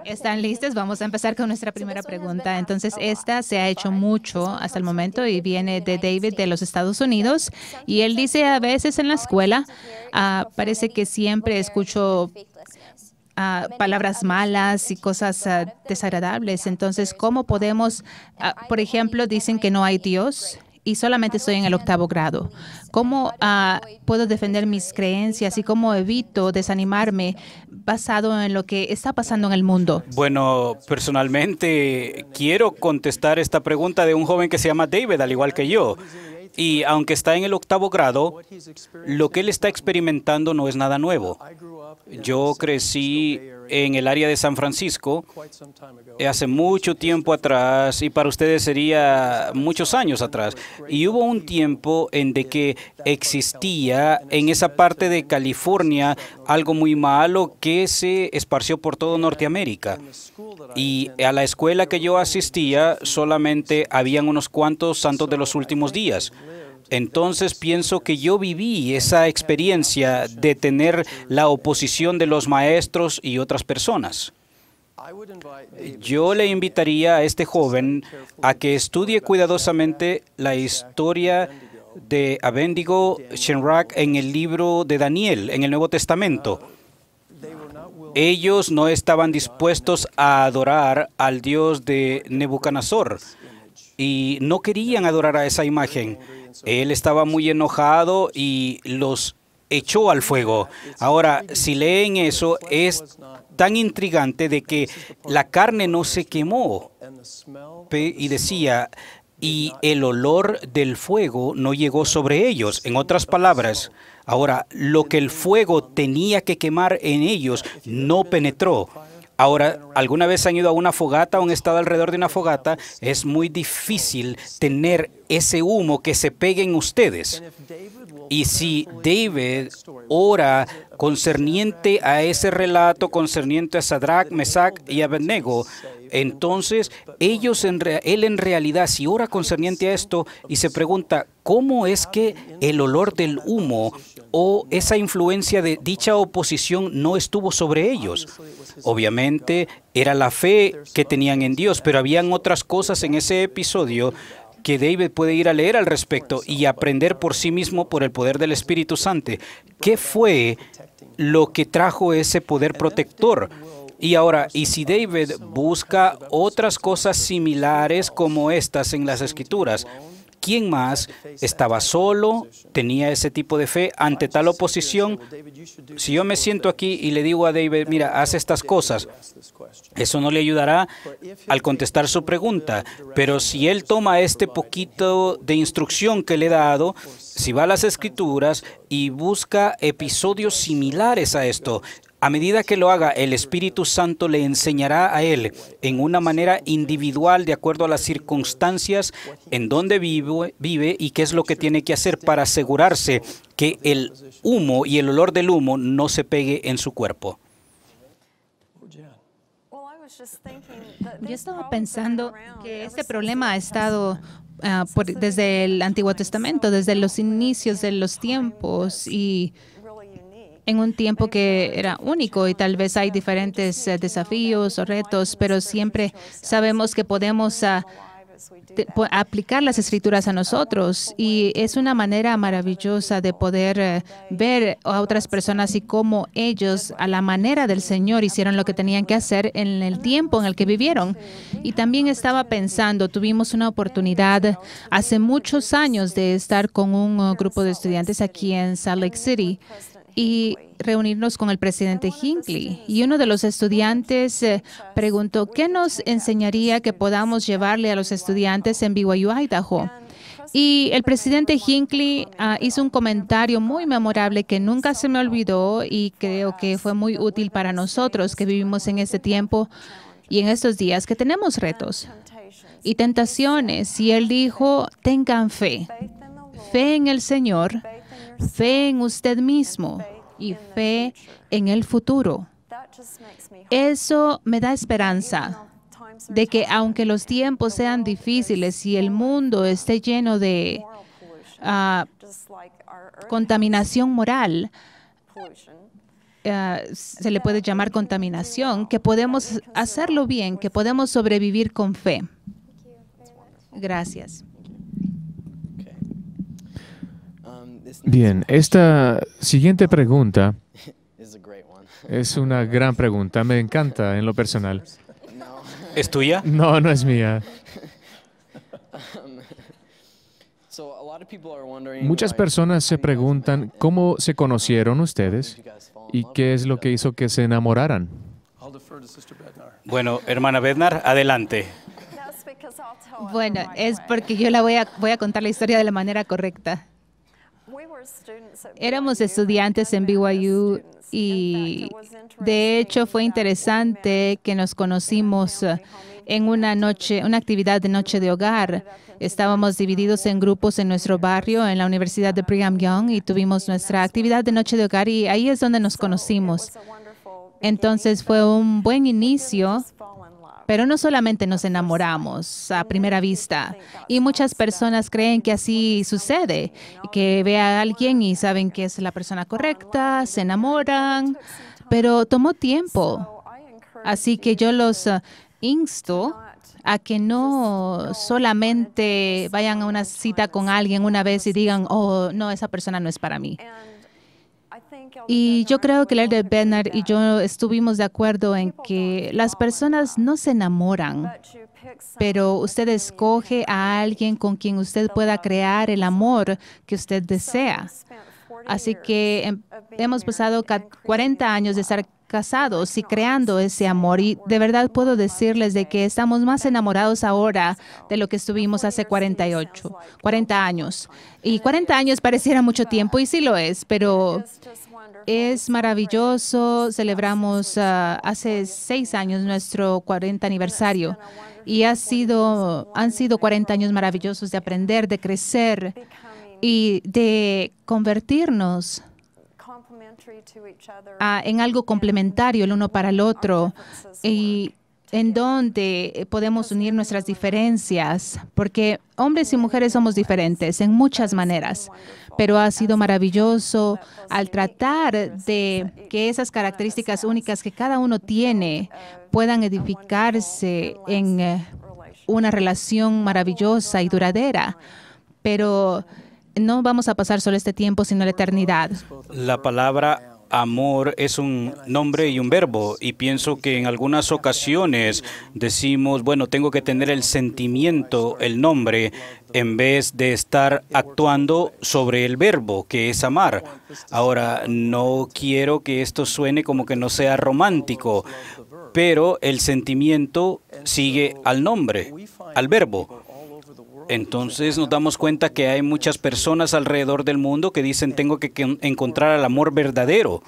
¿Están listos? Vamos a empezar con nuestra primera pregunta. Entonces, esta se ha hecho mucho hasta el momento y viene de David de los Estados Unidos. Y él dice a veces en la escuela, parece que siempre escucho palabras malas y cosas desagradables. Entonces, ¿cómo podemos, por ejemplo, dicen que no hay Dios y solamente estoy en el 8º grado? ¿Cómo puedo defender mis creencias y cómo evito desanimarme basado en lo que está pasando en el mundo? Bueno, personalmente quiero contestar esta pregunta de un joven que se llama David, al igual que yo. Y aunque está en el 8º grado, lo que él está experimentando no es nada nuevo. Yo crecí en el área de San Francisco hace mucho tiempo atrás, y para ustedes sería muchos años atrás. Y hubo un tiempo en de que existía en esa parte de California algo muy malo que se esparció por todo Norteamérica. Y a la escuela que yo asistía solamente habían unos cuantos santos de los últimos días. Entonces pienso que yo viví esa experiencia de tener la oposición de los maestros y otras personas. Yo le invitaría a este joven a que estudie cuidadosamente la historia de Abednego, Shadrach en el libro de Daniel, en el Nuevo Testamento. Ellos no estaban dispuestos a adorar al Dios de Nabucodonosor y no querían adorar a esa imagen. Él estaba muy enojado y los echó al fuego. Ahora, si leen eso, es tan intrigante de que la carne no se quemó. Y decía, y el olor del fuego no llegó sobre ellos. En otras palabras, ahora, lo que el fuego tenía que quemar en ellos no penetró. Ahora, ¿alguna vez han ido a una fogata o han estado alrededor de una fogata? Es muy difícil tener ese humo que se pegue en ustedes. Y si David ora concerniente a ese relato, concerniente a Sadrach, Mesach y Abednego, entonces él en realidad, si ora concerniente a esto y se pregunta, ¿cómo es que el olor del humo o esa influencia de dicha oposición no estuvo sobre ellos? Obviamente era la fe que tenían en Dios, pero habían otras cosas en ese episodio que David puede ir a leer al respecto y aprender por sí mismo por el poder del Espíritu Santo. ¿Qué fue lo que trajo ese poder protector? Y ahora, y si David busca otras cosas similares como estas en las Escrituras, ¿quién más estaba solo, tenía ese tipo de fe ante tal oposición? Si yo me siento aquí y le digo a David, mira, haz estas cosas, eso no le ayudará al contestar su pregunta. Pero si él toma este poquito de instrucción que le he dado, si va a las Escrituras y busca episodios similares a esto, a medida que lo haga, el Espíritu Santo le enseñará a él en una manera individual, de acuerdo a las circunstancias en donde vive y qué es lo que tiene que hacer para asegurarse que el humo y el olor del humo no se pegue en su cuerpo. Yo estaba pensando que este problema ha estado desde el Antiguo Testamento, desde los inicios de los tiempos, y en un tiempo que era único, y tal vez hay diferentes desafíos o retos, pero siempre sabemos que podemos aplicar las Escrituras a nosotros, y es una manera maravillosa de poder ver a otras personas y cómo ellos, a la manera del Señor, hicieron lo que tenían que hacer en el tiempo en el que vivieron. Y también estaba pensando, tuvimos una oportunidad hace muchos años de estar con un grupo de estudiantes aquí en Salt Lake City y reunirnos con el presidente Hinckley. Y uno de los estudiantes preguntó, ¿qué nos enseñaría que podamos llevarle a los estudiantes en BYU, Idaho? Y el presidente Hinckley hizo un comentario muy memorable que nunca se me olvidó, y creo que fue muy útil para nosotros que vivimos en este tiempo y en estos días que tenemos retos y tentaciones. Y él dijo, tengan fe en el Señor, fe en usted mismo y fe en el futuro. Eso me da esperanza de que aunque los tiempos sean difíciles y el mundo esté lleno de contaminación moral, se le puede llamar contaminación, que podemos hacerlo bien, que podemos sobrevivir con fe. Gracias. Bien, esta siguiente pregunta es una gran pregunta. Me encanta en lo personal. ¿Es tuya? No, no es mía. Muchas personas se preguntan cómo se conocieron ustedes y qué es lo que hizo que se enamoraran. Bueno, hermana Bednar, adelante. Bueno, es porque yo voy a contar la historia de la manera correcta. Éramos estudiantes en BYU y de hecho fue interesante que nos conocimos en una actividad de noche de hogar. Estábamos divididos en grupos en nuestro barrio, en la Universidad de Brigham Young, y tuvimos nuestra actividad de noche de hogar y ahí es donde nos conocimos. Entonces fue un buen inicio. Pero no solamente nos enamoramos a primera vista, y muchas personas creen que así sucede, que ve a alguien y saben que es la persona correcta, se enamoran, pero tomó tiempo. Así que yo los insto a que no solamente vayan a una cita con alguien una vez y digan, oh, no, esa persona no es para mí. Y yo creo que el elder Bednar y yo estuvimos de acuerdo en que las personas no se enamoran, pero usted escoge a alguien con quien usted pueda crear el amor que usted desea. Así que hemos pasado 40 años de estar casados y creando ese amor. Y de verdad puedo decirles de que estamos más enamorados ahora de lo que estuvimos hace 40 años. Y 40 años pareciera mucho tiempo, y sí lo es, pero es maravilloso. Celebramos hace 6 años nuestro 40 aniversario. Y han sido 40 años maravillosos de aprender, de crecer y de convertirnos en algo complementario el uno para el otro, y en donde podemos unir nuestras diferencias, porque hombres y mujeres somos diferentes en muchas maneras, pero ha sido maravilloso al tratar de que esas características únicas que cada uno tiene puedan edificarse en una relación maravillosa y duradera. Pero no vamos a pasar solo este tiempo, sino la eternidad. La palabra amor es un nombre y un verbo, y pienso que en algunas ocasiones decimos, bueno, tengo que tener el sentimiento, el nombre, en vez de estar actuando sobre el verbo, que es amar. Ahora, no quiero que esto suene como que no sea romántico, pero el sentimiento sigue al nombre, al verbo. Entonces nos damos cuenta que hay muchas personas alrededor del mundo que dicen tengo que encontrar el amor verdadero,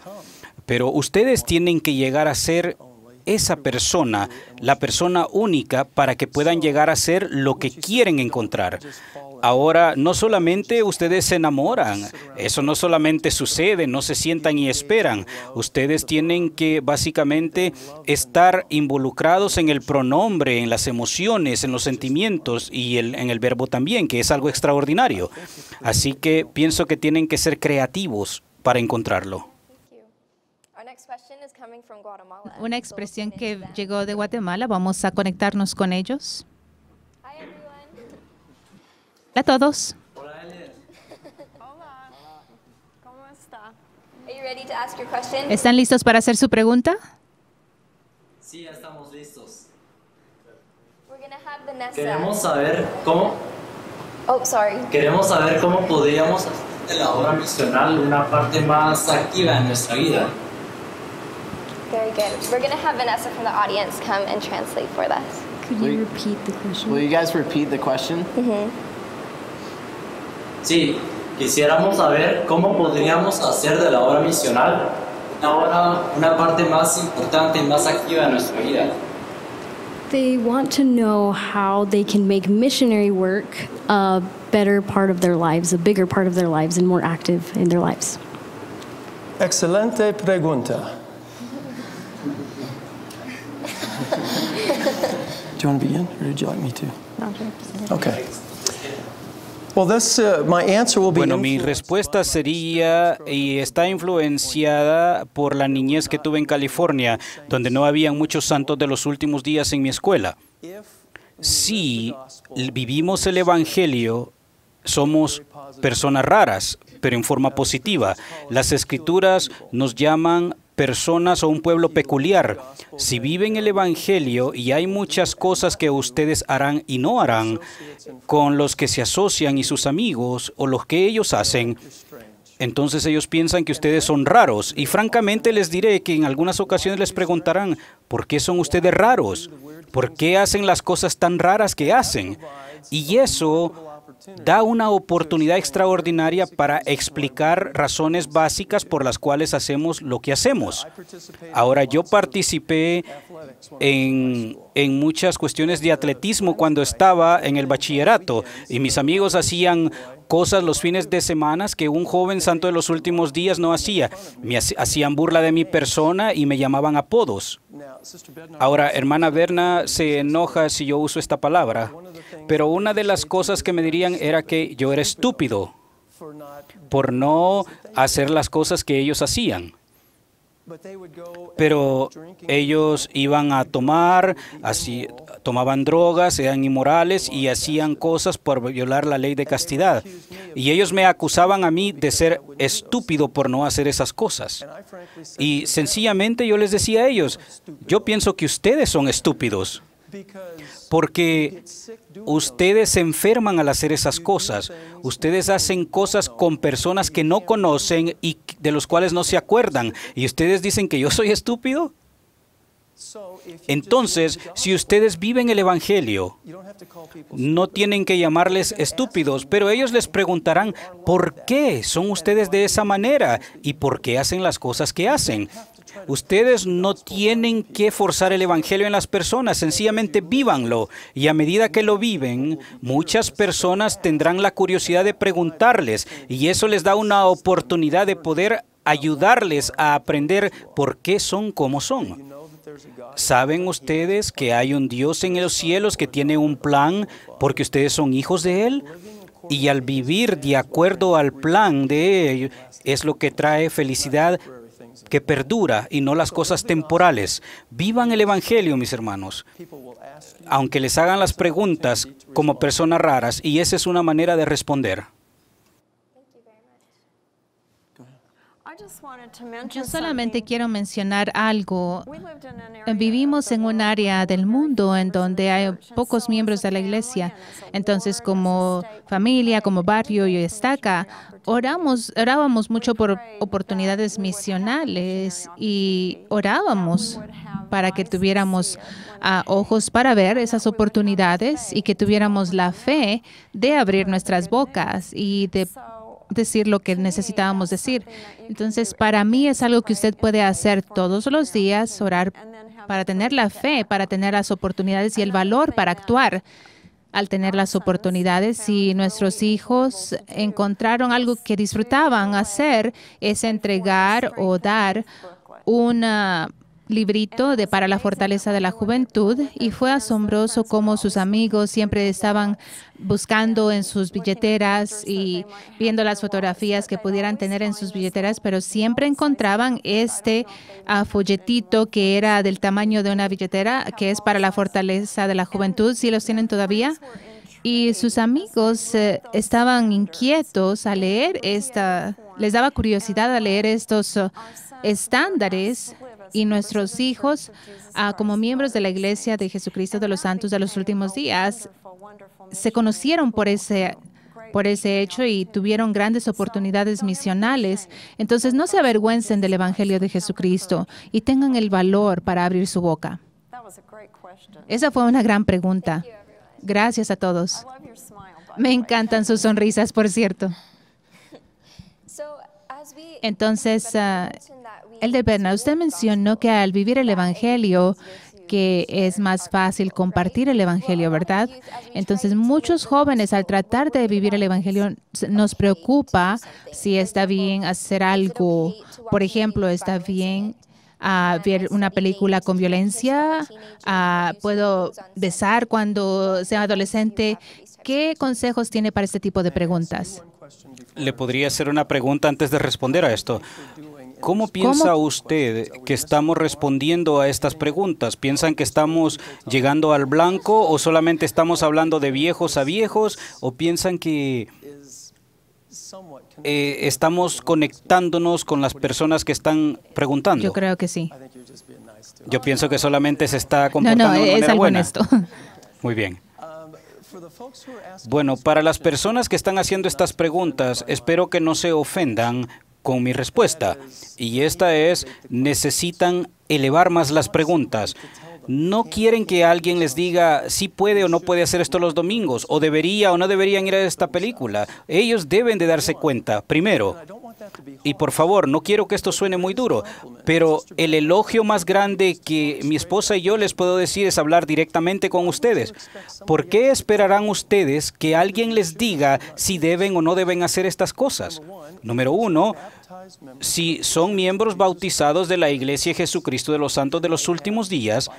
pero ustedes tienen que llegar a ser esa persona, la persona única, para que puedan llegar a ser lo que quieren encontrar. Ahora, no solamente ustedes se enamoran, eso no solamente sucede, no se sientan y esperan. Ustedes tienen que básicamente estar involucrados en el pronombre, en las emociones, en los sentimientos y en el verbo también, que es algo extraordinario. Así que pienso que tienen que ser creativos para encontrarlo. Una expresión que llegó de Guatemala, vamos a conectarnos con ellos. Hola a todos. Hola, ¿cómo está? ¿Están listos para hacer su pregunta? Sí, ya estamos listos. Queremos saber cómo podríamos hacer de la obra misional una parte más activa en nuestra vida. Very good. We're going to have Vanessa from the audience come and translate for us. Could you repeat the question? Will you guys repeat the question? Sí, quisiéramos saber cómo podríamos hacer de la obra misional una parte más importante y más activa de nuestra vida. They want to know how they can make missionary work a better part of their lives, a bigger part of their lives, and more active in their lives. Excelente pregunta. Do you want to begin, or did you like me to? No, sure. Okay. Bueno, mi respuesta sería, y está influenciada por la niñez que tuve en California, donde no había muchos santos de los últimos días en mi escuela. Si vivimos el Evangelio, somos personas raras, pero en forma positiva. Las Escrituras nos llaman personas o un pueblo peculiar. Si viven el Evangelio, y hay muchas cosas que ustedes harán y no harán con los que se asocian y sus amigos o los que ellos hacen, entonces ellos piensan que ustedes son raros. Y francamente les diré que en algunas ocasiones les preguntarán, ¿por qué son ustedes raros? ¿Por qué hacen las cosas tan raras que hacen? Y eso da una oportunidad extraordinaria para explicar razones básicas por las cuales hacemos lo que hacemos. Ahora, yo participé en muchas cuestiones de atletismo cuando estaba en el bachillerato, y mis amigos hacían cosas los fines de semana que un joven santo de los últimos días no hacía. Me hacían burla de mi persona y me llamaban apodos. Ahora, hermana Berna se enoja si yo uso esta palabra, pero una de las cosas que me dirían era que yo era estúpido por no hacer las cosas que ellos hacían. Pero ellos iban a tomar, tomaban drogas, eran inmorales y hacían cosas por violar la ley de castidad. Y ellos me acusaban a mí de ser estúpido por no hacer esas cosas. Y sencillamente yo les decía a ellos, yo pienso que ustedes son estúpidos, porque ustedes se enferman al hacer esas cosas. Ustedes hacen cosas con personas que no conocen y de los cuales no se acuerdan. ¿Y ustedes dicen que yo soy estúpido? Entonces, si ustedes viven el Evangelio, no tienen que llamarles estúpidos, pero ellos les preguntarán, ¿por qué son ustedes de esa manera? ¿Y por qué hacen las cosas que hacen? Ustedes no tienen que forzar el Evangelio en las personas, sencillamente vívanlo. Y a medida que lo viven, muchas personas tendrán la curiosidad de preguntarles, y eso les da una oportunidad de poder ayudarles a aprender por qué son como son. ¿Saben ustedes que hay un Dios en los cielos que tiene un plan porque ustedes son hijos de Él? Y al vivir de acuerdo al plan de Él es lo que trae felicidad que perdura y no las cosas temporales. Vivan el Evangelio, mis hermanos, aunque les hagan las preguntas como personas raras, y esa es una manera de responder. Yo solamente quiero mencionar algo. Vivimos en un área del mundo en donde hay pocos miembros de la iglesia. Entonces, como familia, como barrio y estaca, orábamos mucho por oportunidades misionales y orábamos para que tuviéramos ojos para ver esas oportunidades y que tuviéramos la fe de abrir nuestras bocas y de decir lo que necesitábamos decir. Entonces, para mí es algo que usted puede hacer todos los días, orar para tener la fe, para tener las oportunidades y el valor para actuar al tener las oportunidades. Si nuestros hijos encontraron algo que disfrutaban hacer, es entregar o dar una librito para la fortaleza de la juventud, y fue asombroso cómo sus amigos siempre estaban buscando en sus billeteras y viendo las fotografías que pudieran tener en sus billeteras, pero siempre encontraban este folletito que era del tamaño de una billetera, que es para la fortaleza de la juventud. ¿Sí los tienen todavía? Y sus amigos estaban inquietos a leer les daba curiosidad a leer estos estándares. Y nuestros hijos, como miembros de la Iglesia de Jesucristo de los Santos de los Últimos Días, se conocieron por ese hecho y tuvieron grandes oportunidades misionales. Entonces, no se avergüencen del Evangelio de Jesucristo y tengan el valor para abrir su boca. Esa fue una gran pregunta. Gracias a todos. Me encantan sus sonrisas, por cierto. Entonces, Elder Berna, usted mencionó que al vivir el Evangelio, que es más fácil compartir el Evangelio, ¿verdad? Entonces, muchos jóvenes al tratar de vivir el Evangelio nos preocupa si está bien hacer algo. Por ejemplo, ¿está bien ver una película con violencia? ¿Puedo besar cuando sea adolescente? ¿Qué consejos tiene para este tipo de preguntas? Le podría hacer una pregunta antes de responder a esto. ¿Cómo piensa usted que estamos respondiendo a estas preguntas? ¿Piensan que estamos llegando al blanco o solamente estamos hablando de viejos a viejos? ¿O piensan que estamos conectándonos con las personas que están preguntando? Yo creo que sí. Yo pienso que solamente se está comportando de una manera buena. Honesto. Muy bien. Bueno, para las personas que están haciendo estas preguntas, espero que no se ofendan con mi respuesta. Y esta es, necesitan elevar más las preguntas. No quieren que alguien les diga si puede o no puede hacer esto los domingos, o debería o no deberían ir a esta película. Ellos deben de darse cuenta, primero. Y por favor, no quiero que esto suene muy duro, pero el elogio más grande que mi esposa y yo les puedo decir es hablar directamente con ustedes. ¿Por qué esperarán ustedes que alguien les diga si deben o no deben hacer estas cosas? Número uno, si son miembros bautizados de la Iglesia de Jesucristo de los Santos de los Últimos Días,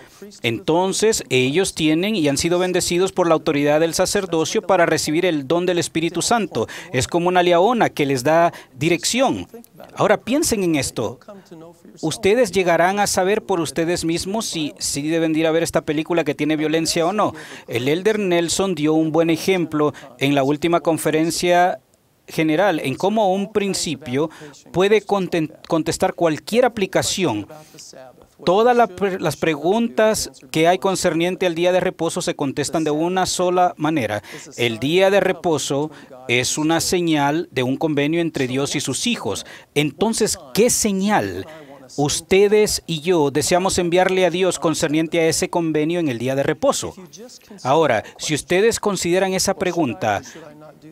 entonces ellos tienen y han sido bendecidos por la autoridad del sacerdocio para recibir el don del Espíritu Santo. Es como una leona que les da dirección. Ahora piensen en esto. Ustedes llegarán a saber por ustedes mismos si deben ir a ver esta película que tiene violencia o no. El Elder Nelson dio un buen ejemplo en la última conferencia general en cómo un principio puede contestar cualquier aplicación. Todas las preguntas que hay concerniente al día de reposo se contestan de una sola manera. El día de reposo es una señal de un convenio entre Dios y sus hijos. Entonces, ¿qué señal ustedes y yo deseamos enviarle a Dios concerniente a ese convenio en el día de reposo? Ahora, si ustedes consideran esa pregunta,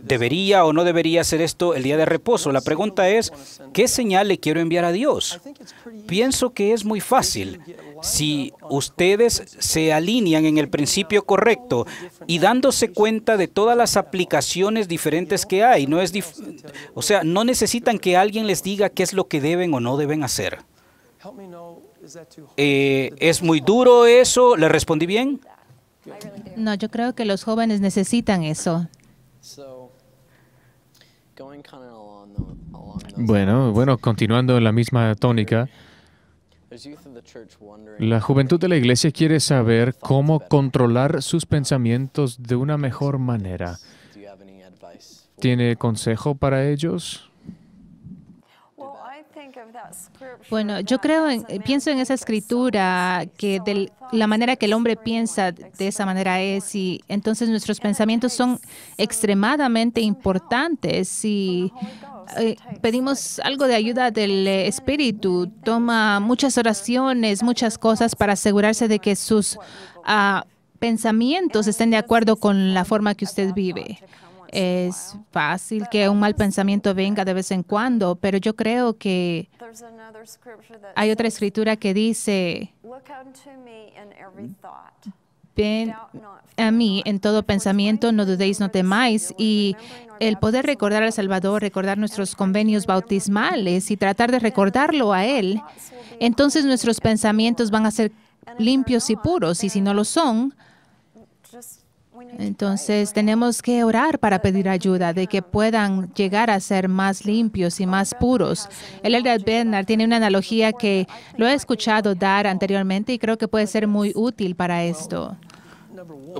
¿debería o no debería hacer esto el día de reposo? La pregunta es, ¿qué señal le quiero enviar a Dios? Pienso que es muy fácil. Si ustedes se alinean en el principio correcto y dándose cuenta de todas las aplicaciones diferentes que hay, no necesitan que alguien les diga qué es lo que deben o no deben hacer. ¿Es muy duro eso? ¿Le respondí bien? No, yo creo que los jóvenes necesitan eso. Bueno, continuando en la misma tónica, la juventud de la iglesia quiere saber cómo controlar sus pensamientos de una mejor manera. ¿Tiene consejo para ellos? Bueno, yo pienso en esa escritura que de la manera que el hombre piensa de esa manera es, y entonces nuestros pensamientos son extremadamente importantes y pedimos algo de ayuda del Espíritu. Toma muchas oraciones, muchas cosas para asegurarse de que sus pensamientos estén de acuerdo con la forma que usted vive. Es fácil que un mal pensamiento venga de vez en cuando, pero yo creo que hay otra escritura que dice, ven a mí en todo pensamiento, no dudéis, no temáis. Y el poder recordar al Salvador, recordar nuestros convenios bautismales y tratar de recordarlo a Él, entonces nuestros pensamientos van a ser limpios y puros, y si no lo son, entonces tenemos que orar para pedir ayuda de que puedan llegar a ser más limpios y más puros. El Elder Bernard tiene una analogía que lo he escuchado dar anteriormente y creo que puede ser muy útil para esto.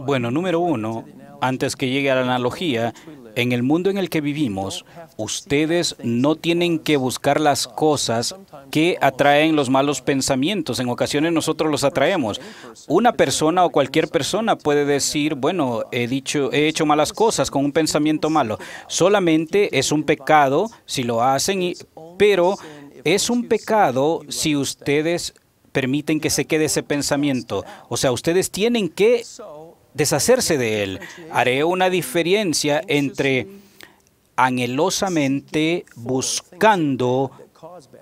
Bueno, número uno, antes que llegue a la analogía, en el mundo en el que vivimos, ustedes no tienen que buscar las cosas que atraen los malos pensamientos. En ocasiones nosotros los atraemos. Una persona o cualquier persona puede decir, bueno, he hecho malas cosas con un pensamiento malo. Solamente es un pecado si lo hacen, pero es un pecado si ustedes permiten que se quede ese pensamiento. O sea, ustedes tienen que deshacerse de él. Haré una diferencia entre anhelosamente buscando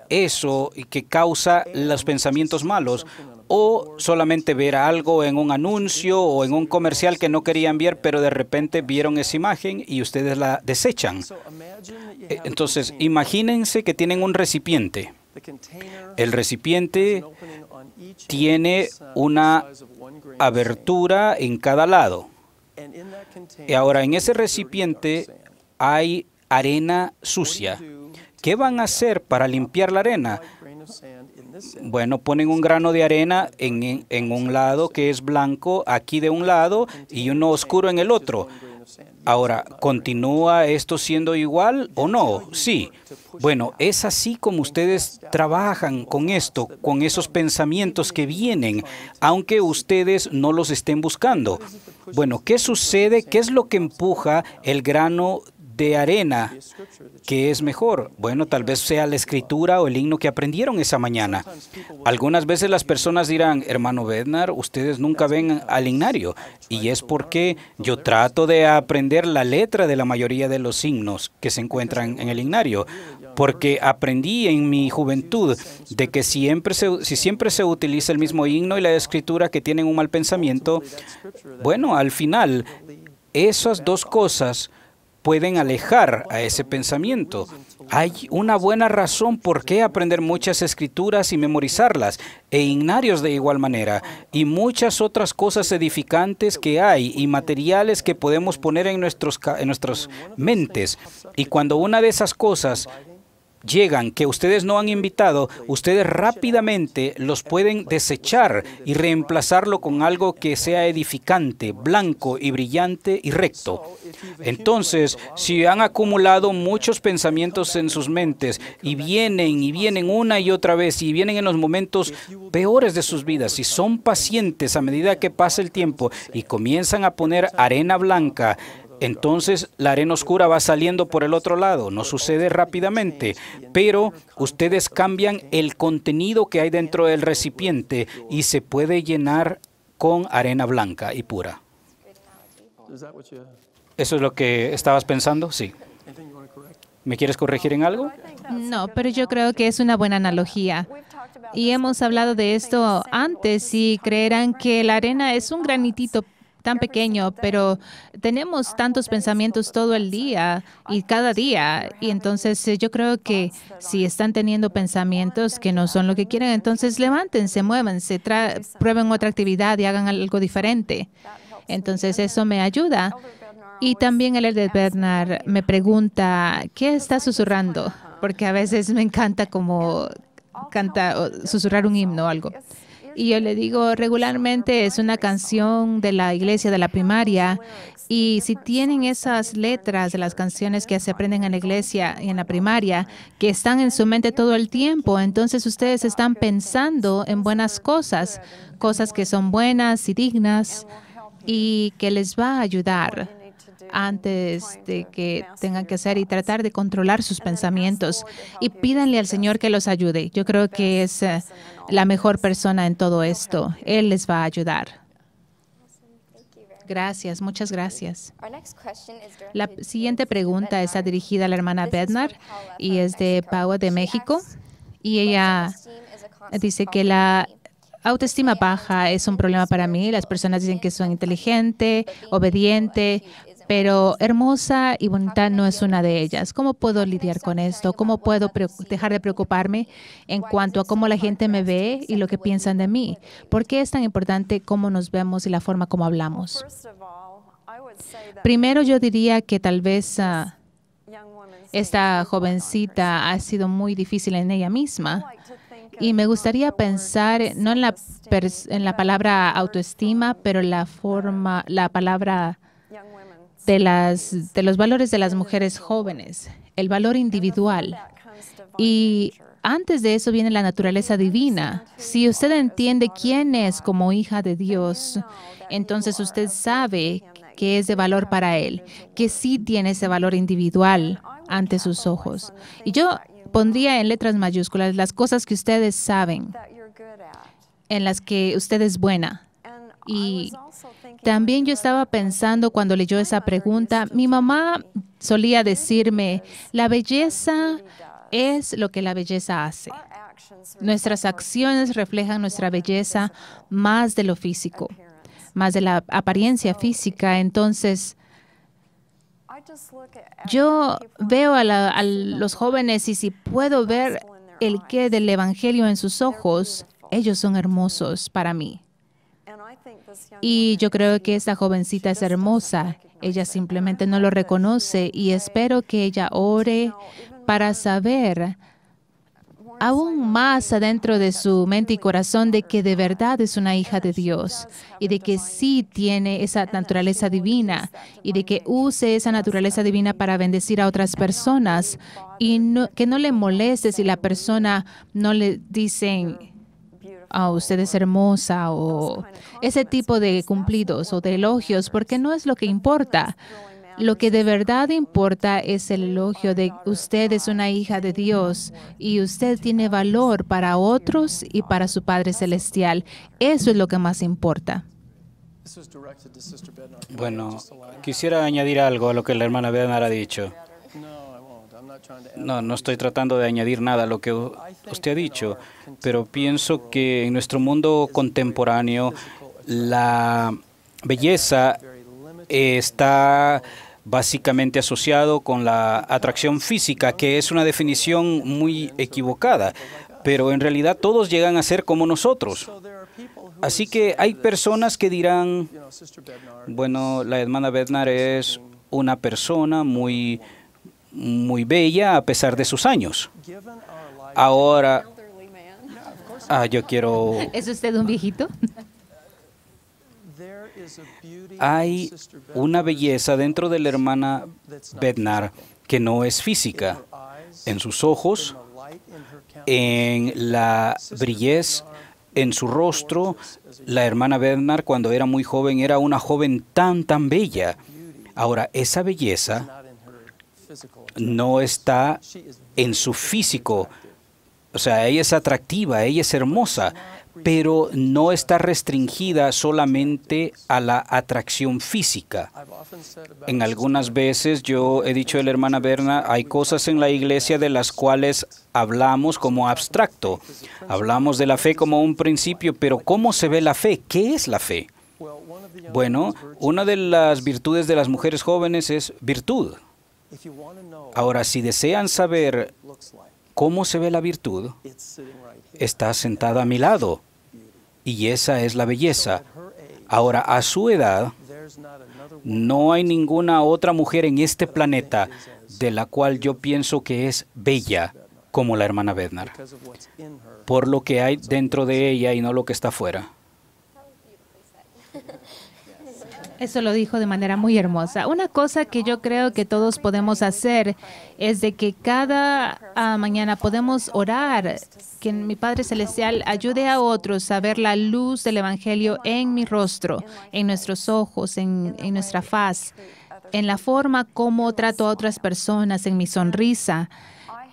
eso que causa los pensamientos malos, o solamente ver algo en un anuncio o en un comercial que no querían ver, pero de repente vieron esa imagen y ustedes la desechan. Entonces, imagínense que tienen un recipiente. El recipiente tiene una abertura en cada lado. Y ahora en ese recipiente hay arena sucia. ¿Qué van a hacer para limpiar la arena? Bueno, ponen un grano de arena en un lado que es blanco, aquí de un lado, y uno oscuro en el otro. Ahora, ¿continúa esto siendo igual o no? Sí. Bueno, es así como ustedes trabajan con esto, con esos pensamientos que vienen, aunque ustedes no los estén buscando. Bueno, ¿qué sucede? ¿Qué es lo que empuja el grano de arena? ¿Qué es mejor? Bueno, tal vez sea la escritura o el himno que aprendieron esa mañana. Algunas veces las personas dirán, hermano Bednar, ustedes nunca ven al himnario. Y es porque yo trato de aprender la letra de la mayoría de los himnos que se encuentran en el himnario. Porque aprendí en mi juventud de que si siempre se utiliza el mismo himno y la escritura que tienen un mal pensamiento, bueno, al final, esas dos cosas pueden alejar a ese pensamiento. Hay una buena razón por qué aprender muchas escrituras y memorizarlas, e himnarios de igual manera, y muchas otras cosas edificantes que hay y materiales que podemos poner en nuestras mentes. Y cuando una de esas cosas llegan que ustedes no han invitado, ustedes rápidamente los pueden desechar y reemplazarlo con algo que sea edificante, blanco y brillante y recto. Entonces, si han acumulado muchos pensamientos en sus mentes y vienen una y otra vez y vienen en los momentos peores de sus vidas y son pacientes a medida que pasa el tiempo y comienzan a poner arena blanca, entonces la arena oscura va saliendo por el otro lado. No sucede rápidamente, pero ustedes cambian el contenido que hay dentro del recipiente y se puede llenar con arena blanca y pura. ¿Eso es lo que estabas pensando? Sí. ¿Me quieres corregir en algo? No, pero yo creo que es una buena analogía. Y hemos hablado de esto antes y creerán que la arena es un granitito tan pequeño, pero tenemos tantos pensamientos todo el día y cada día. Y entonces yo creo que si están teniendo pensamientos que no son lo que quieren, entonces levántense, muévanse, prueben otra actividad y hagan algo diferente. Entonces eso me ayuda. Y también el Elder Bednar me pregunta, ¿qué está susurrando? Porque a veces me encanta como susurrar un himno o algo. Y yo le digo, regularmente es una canción de la iglesia de la primaria. Y si tienen esas letras de las canciones que se aprenden en la iglesia y en la primaria, que están en su mente todo el tiempo, entonces ustedes están pensando en buenas cosas, cosas que son buenas y dignas y que les va a ayudar antes de que tengan que hacer y tratar de controlar sus pensamientos. Y pídanle al Señor que los ayude. Yo creo que es la mejor persona en todo esto. Él les va a ayudar. Gracias, muchas gracias. La siguiente pregunta está dirigida a la hermana Bednar y es de Paua de México. Y ella dice que la autoestima baja es un problema para mí. Las personas dicen que soy inteligente, obediente, pero hermosa y bonita no es una de ellas. ¿Cómo puedo lidiar con esto? ¿Cómo puedo dejar de preocuparme en cuanto a cómo la gente me ve y lo que piensan de mí? ¿Por qué es tan importante cómo nos vemos y la forma como hablamos? Primero, yo diría que tal vez esta jovencita ha sido muy difícil en ella misma. Y me gustaría pensar no en la palabra autoestima, pero la palabra de los valores de las mujeres jóvenes, el valor individual. Y antes de eso viene la naturaleza divina. Si usted entiende quién es como hija de Dios, entonces usted sabe que es de valor para Él, que sí tiene ese valor individual ante sus ojos. Y yo pondría en letras mayúsculas las cosas que ustedes saben, en las que usted es buena. Y también yo estaba pensando cuando leyó esa pregunta, mi mamá solía decirme, la belleza es lo que la belleza hace. Nuestras acciones reflejan nuestra belleza más de lo físico, más de la apariencia física. Entonces, yo veo a los jóvenes y si puedo ver el qué del Evangelio en sus ojos, ellos son hermosos para mí. Y yo creo que esta jovencita es hermosa. Ella simplemente no lo reconoce y espero que ella ore para saber aún más adentro de su mente y corazón de que de verdad es una hija de Dios y de que sí tiene esa naturaleza divina y de que use esa naturaleza divina para bendecir a otras personas y que no le moleste si la persona no le dicen usted es hermosa o ese tipo de cumplidos o de elogios, porque no es lo que importa. Lo que de verdad importa es el elogio de usted es una hija de Dios y usted tiene valor para otros y para su Padre Celestial. Eso es lo que más importa. Bueno, quisiera añadir algo a lo que la hermana Bednar ha dicho. No estoy tratando de añadir nada a lo que usted ha dicho, pero pienso que en nuestro mundo contemporáneo la belleza está básicamente asociado con la atracción física, que es una definición muy equivocada, pero en realidad todos llegan a ser como nosotros. Así que hay personas que dirán, bueno, la hermana Bednar es una persona muy bella a pesar de sus años. Ahora, yo quiero... ¿Es usted un viejito? Hay una belleza dentro de la hermana Bednar que no es física. En sus ojos, en la brillez, en su rostro. La hermana Bednar, cuando era muy joven, era una joven tan bella. Ahora, esa belleza no está en su físico. O sea, ella es atractiva, ella es hermosa, pero no está restringida solamente a la atracción física. En algunas veces yo he dicho a la hermana Bednar, hay cosas en la iglesia de las cuales hablamos como abstracto. Hablamos de la fe como un principio, pero ¿cómo se ve la fe? ¿Qué es la fe? Bueno, una de las virtudes de las mujeres jóvenes es virtud. Ahora, si desean saber cómo se ve la virtud, está sentada a mi lado. Y esa es la belleza. Ahora, a su edad, no hay ninguna otra mujer en este planeta de la cual yo pienso que es bella como la hermana Bednar, por lo que hay dentro de ella y no lo que está afuera. Eso lo dijo de manera muy hermosa. Una cosa que yo creo que todos podemos hacer es de que cada mañana podemos orar, que mi Padre Celestial ayude a otros a ver la luz del Evangelio en mi rostro, en nuestros ojos, en nuestra faz, en la forma como trato a otras personas, en mi sonrisa.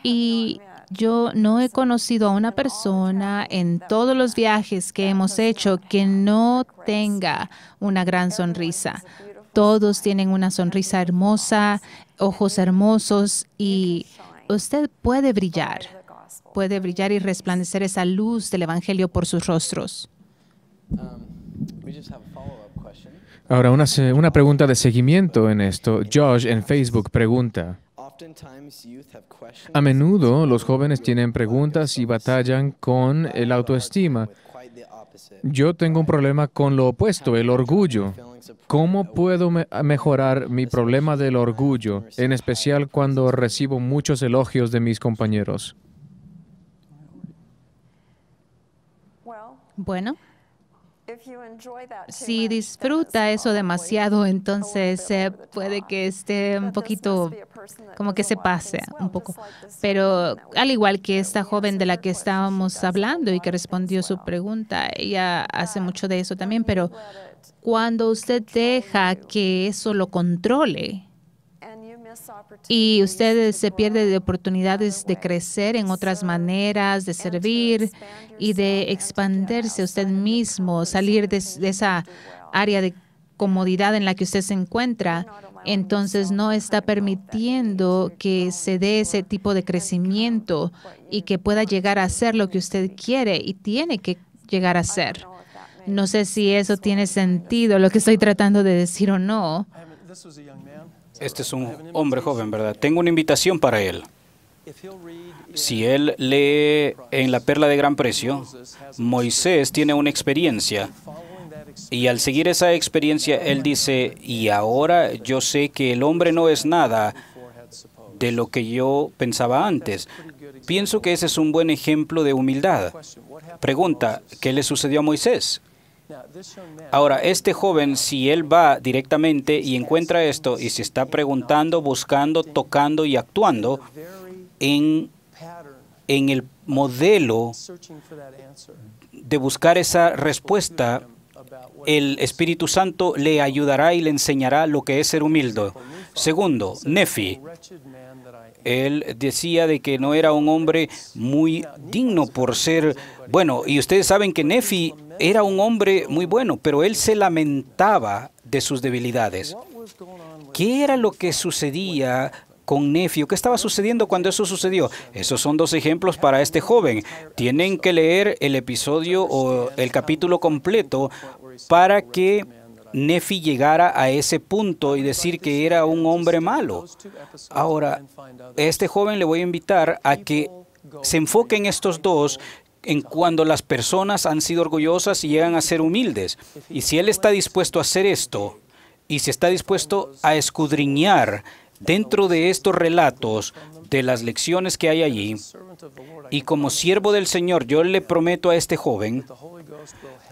Y yo no he conocido a una persona en todos los viajes que hemos hecho que no tenga una gran sonrisa. Todos tienen una sonrisa hermosa, ojos hermosos y usted puede brillar y resplandecer esa luz del Evangelio por sus rostros. Ahora, una pregunta de seguimiento en esto. Josh en Facebook pregunta: a menudo los jóvenes tienen preguntas y batallan con el autoestima. Yo tengo un problema con lo opuesto, el orgullo. ¿Cómo puedo mejorar mi problema del orgullo, en especial cuando recibo muchos elogios de mis compañeros? Bueno, si disfruta eso demasiado, entonces puede que esté un poquito, como que se pase un poco. Pero al igual que esta joven de la que estábamos hablando y que respondió su pregunta, ella hace mucho de eso también, pero cuando usted deja que eso lo controle y usted se pierde de oportunidades de crecer en otras maneras, de servir y de expandirse usted mismo, salir de esa área de comodidad en la que usted se encuentra, entonces no está permitiendo que se dé ese tipo de crecimiento y que pueda llegar a ser lo que usted quiere y tiene que llegar a ser. No sé si eso tiene sentido, lo que estoy tratando de decir o no. Este es un hombre joven, ¿verdad? Tengo una invitación para él. Si él lee en La Perla de Gran Precio, Moisés tiene una experiencia Y al seguir esa experiencia, él dice, y ahora yo sé que el hombre no es nada de lo que yo pensaba antes. Pienso que ese es un buen ejemplo de humildad. Pregunta, ¿qué le sucedió a Moisés? Ahora, este joven, si él va directamente y encuentra esto y se está preguntando, buscando, tocando y actuando en el modelo de buscar esa respuesta, el Espíritu Santo le ayudará y le enseñará lo que es ser humilde. Segundo, Nefi. Él decía de que no era un hombre muy digno por ser bueno. Y ustedes saben que Nefi era un hombre muy bueno, pero él se lamentaba de sus debilidades. ¿Qué era lo que sucedía con Nefi? ¿Qué estaba sucediendo cuando eso sucedió? Esos son dos ejemplos para este joven. Tienen que leer el episodio o el capítulo completo para que Nefi llegara a ese punto y decir que era un hombre malo. Ahora, a este joven le voy a invitar a que se enfoque en estos dos, en cuando las personas han sido orgullosas y llegan a ser humildes. Y si él está dispuesto a hacer esto, y si está dispuesto a escudriñar dentro de estos relatos de las lecciones que hay allí, y como siervo del Señor, yo le prometo a este joven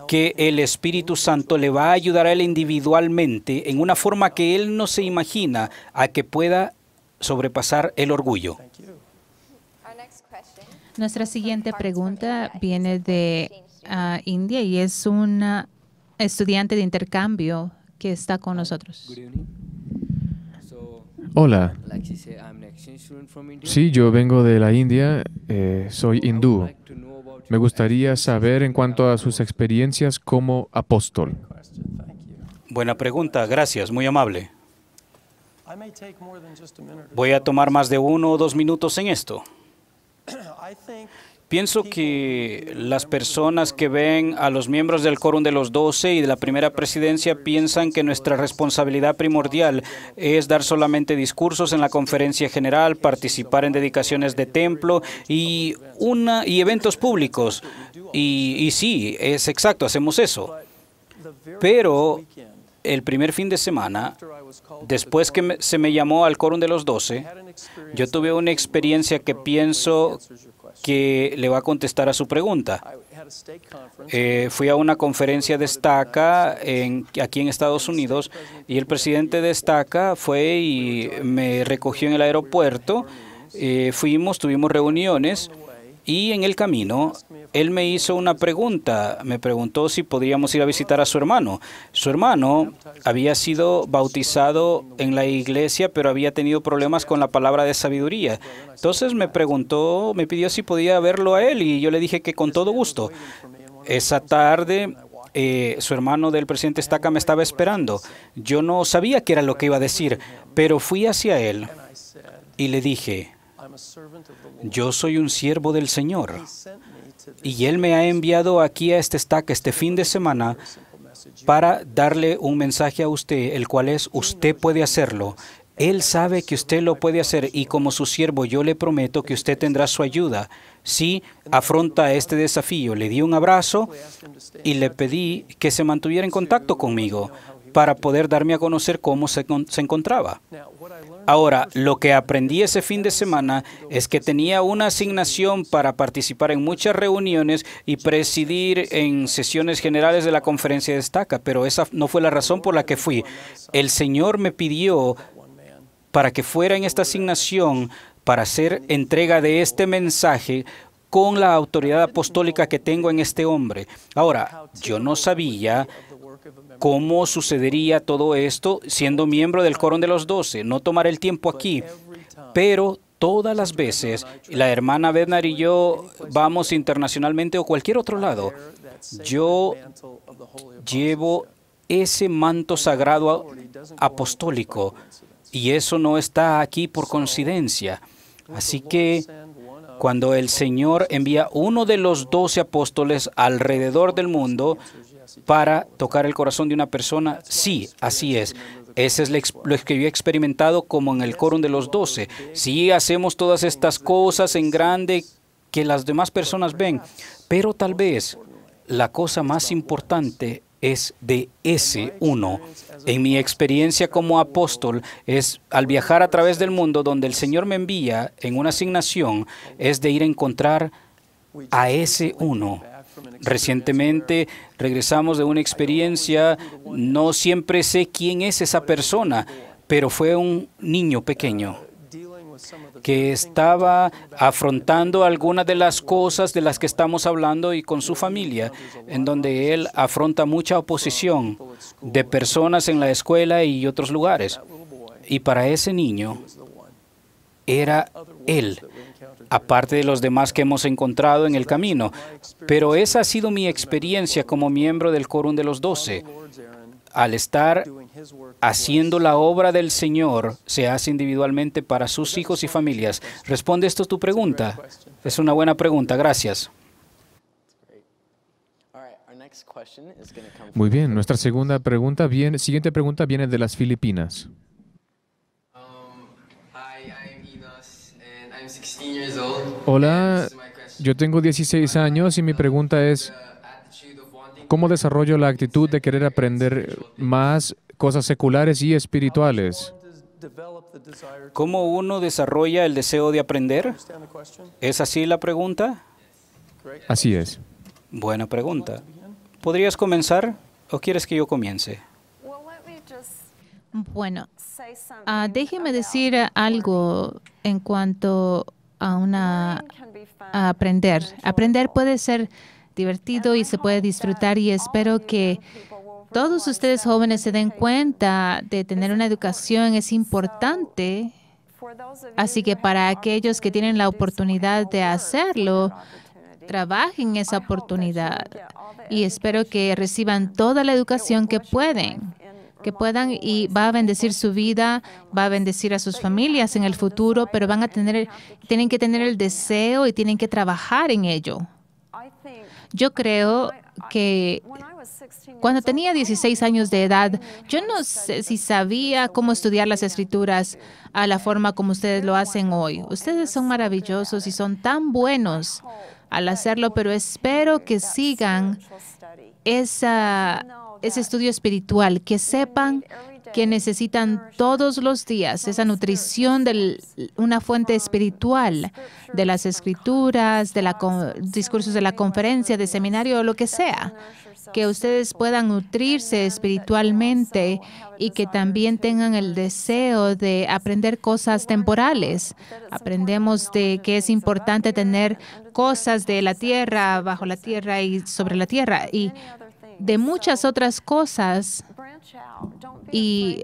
que el Espíritu Santo le va a ayudar a él individualmente en una forma que él no se imagina, a que pueda sobrepasar el orgullo. Nuestra siguiente pregunta viene de India y es una estudiante de intercambio que está con nosotros. Hola. Sí, yo vengo de la India, soy hindú. Me gustaría saber en cuanto a sus experiencias como apóstol. Buena pregunta, gracias, muy amable. Voy a tomar más de 1 o 2 minutos en esto. Pienso que las personas que ven a los miembros del Quórum de los 12 y de la primera presidencia piensan que nuestra responsabilidad primordial es dar solamente discursos en la conferencia general, participar en dedicaciones de templo y eventos públicos. Y sí, es exacto, hacemos eso. Pero el primer fin de semana, después que se me llamó al Quórum de los 12, yo tuve una experiencia que pienso que le va a contestar a su pregunta. Fui a una conferencia de Estaca aquí en Estados Unidos y el presidente de Estaca fue y me recogió en el aeropuerto. Tuvimos reuniones y en el camino él me hizo una pregunta. Me preguntó si podríamos ir a visitar a su hermano. Su hermano había sido bautizado en la iglesia, pero había tenido problemas con la palabra de sabiduría. Entonces me pidió si podía verlo a él y yo le dije que con todo gusto. Esa tarde su hermano del presidente Estaca me estaba esperando. Yo no sabía qué era lo que iba a decir, pero fui hacia él y le dije, yo soy un siervo del Señor y Él me ha enviado aquí a este Estaca este fin de semana para darle un mensaje a usted, el cual es, usted puede hacerlo. Él sabe que usted lo puede hacer y como su siervo yo le prometo que usted tendrá su ayuda. Si afronta este desafío, le di un abrazo y le pedí que se mantuviera en contacto conmigo para poder darme a conocer cómo se encontraba. Ahora, lo que aprendí ese fin de semana es que tenía una asignación para participar en muchas reuniones y presidir en sesiones generales de la conferencia de Estaca, pero esa no fue la razón por la que fui. El Señor me pidió para que fuera en esta asignación para hacer entrega de este mensaje con la autoridad apostólica que tengo en este hombre. Ahora, yo no sabía cómo sucedería todo esto siendo miembro del Quórum de los 12. No tomaré el tiempo aquí, pero todas las veces la hermana Bednar y yo vamos internacionalmente o cualquier otro lado, yo llevo ese manto sagrado apostólico y eso no está aquí por coincidencia. Así que cuando el Señor envía uno de los 12 apóstoles alrededor del mundo para tocar el corazón de una persona, sí, así es. Ese es lo que yo he experimentado como en el Quórum de los 12. Sí, hacemos todas estas cosas en grande que las demás personas ven, pero tal vez la cosa más importante es de ese uno. En mi experiencia como apóstol es al viajar a través del mundo donde el Señor me envía en una asignación, es de ir a encontrar a ese uno. Recientemente regresamos de una experiencia, no siempre sé quién es esa persona, pero fue un niño pequeño que estaba afrontando algunas de las cosas de las que estamos hablando y con su familia, en donde él afronta mucha oposición de personas en la escuela y otros lugares. Y para ese niño era él, aparte de los demás que hemos encontrado en el camino. Pero esa ha sido mi experiencia como miembro del Quórum de los 12. Al estar haciendo la obra del Señor, se hace individualmente para sus hijos y familias. ¿Responde esto tu pregunta? Es una buena pregunta, gracias. Muy bien, nuestra siguiente pregunta viene de las Filipinas. Hola, yo tengo 16 años y mi pregunta es, ¿cómo desarrollo la actitud de querer aprender más cosas seculares y espirituales? ¿Cómo uno desarrolla el deseo de aprender? ¿Es así la pregunta? Así es. Buena pregunta. ¿Podrías comenzar o quieres que yo comience? Bueno, déjeme decir algo en cuanto a aprender. Aprender puede ser divertido y se puede disfrutar, y espero que todos ustedes jóvenes se den cuenta de tener una educación es importante. Así que para aquellos que tienen la oportunidad de hacerlo, trabajen esa oportunidad y espero que reciban toda la educación que puedan, y va a bendecir su vida, va a bendecir a sus familias en el futuro, pero tienen que tener el deseo y tienen que trabajar en ello. Yo creo que cuando tenía 16 años de edad, yo no sé si sabía cómo estudiar las Escrituras a la forma como ustedes lo hacen hoy. Ustedes son maravillosos y son tan buenos al hacerlo, pero espero que sigan ese estudio espiritual, que sepan que necesitan todos los días esa nutrición de una fuente espiritual, de las Escrituras, de discursos de la conferencia, de seminario o lo que sea, que ustedes puedan nutrirse espiritualmente y que también tengan el deseo de aprender cosas temporales. Aprendemos de que es importante tener cosas de la tierra, bajo la tierra y sobre la tierra, y de muchas otras cosas, y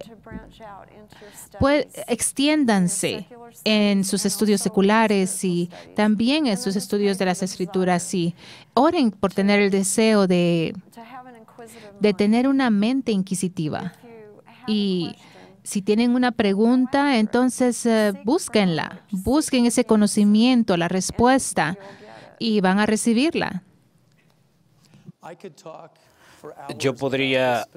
pues extiéndanse en sus estudios seculares y también en sus estudios de las Escrituras, y oren por tener el deseo de tener una mente inquisitiva. Y si tienen una pregunta, entonces búsquenla, busquen ese conocimiento, la respuesta, y van a recibirla. Yo podría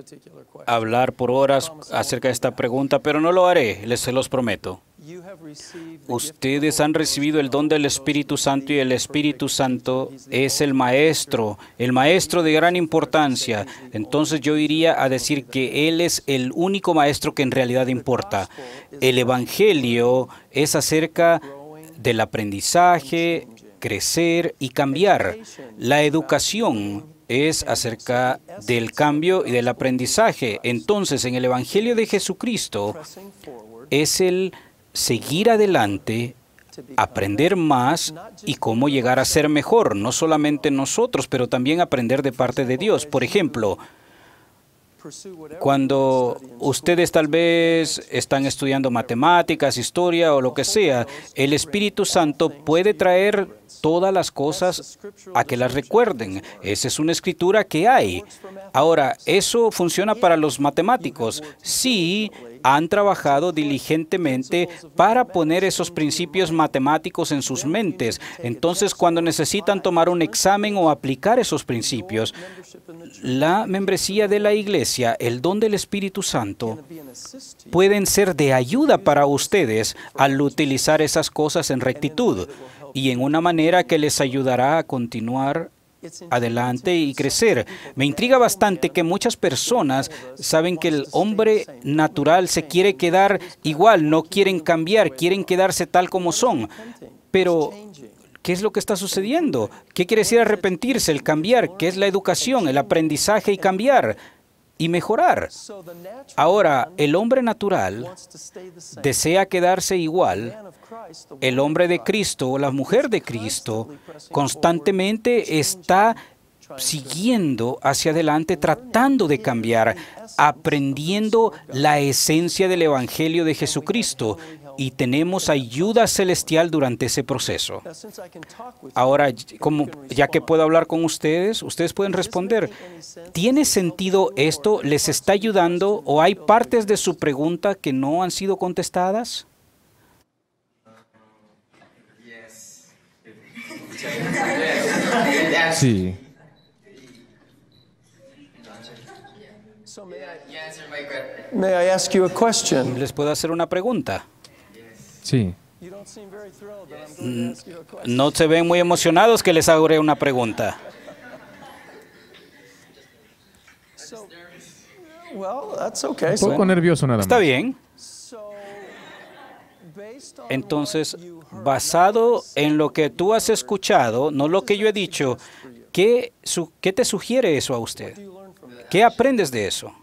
hablar por horas acerca de esta pregunta, pero no lo haré, se los prometo. Ustedes han recibido el don del Espíritu Santo y el Espíritu Santo es el maestro de gran importancia. Entonces yo iría a decir que Él es el único maestro que en realidad importa. El Evangelio es acerca del aprendizaje, crecer y cambiar. La educación es acerca del cambio y del aprendizaje. Entonces, en el Evangelio de Jesucristo es el seguir adelante, aprender más y cómo llegar a ser mejor, no solamente nosotros, pero también aprender de parte de Dios. Por ejemplo, cuando ustedes tal vez están estudiando matemáticas, historia o lo que sea, el Espíritu Santo puede traer todas las cosas a que las recuerden. Esa es una escritura que hay. Ahora, ¿eso funciona para los matemáticos? Sí, han trabajado diligentemente para poner esos principios matemáticos en sus mentes. Entonces, cuando necesitan tomar un examen o aplicar esos principios, la membresía de la iglesia, el don del Espíritu Santo, pueden ser de ayuda para ustedes al utilizar esas cosas en rectitud y en una manera que les ayudará a continuar adelante y crecer. Me intriga bastante que muchas personas saben que el hombre natural se quiere quedar igual, no quieren cambiar, quieren quedarse tal como son. Pero, ¿qué es lo que está sucediendo? ¿Qué quiere decir arrepentirse, el cambiar? ¿Qué es la educación, el aprendizaje y cambiar y mejorar? Ahora, el hombre natural desea quedarse igual. El hombre de Cristo o la mujer de Cristo constantemente está siguiendo hacia adelante, tratando de cambiar, aprendiendo la esencia del Evangelio de Jesucristo, y tenemos ayuda celestial durante ese proceso. Ahora, ya que puedo hablar con ustedes, ustedes pueden responder. ¿Tiene sentido esto? ¿Les está ayudando? ¿O hay partes de su pregunta que no han sido contestadas? Sí. May I ask you a question? ¿Les puedo hacer una pregunta? Sí. No se ven muy emocionados que les haga una pregunta. Well, that's okay. Un poco nervioso nada más. Está bien. Entonces, basado en lo que tú has escuchado, no lo que yo he dicho, ¿qué te sugiere eso a usted? ¿Qué aprendes de eso?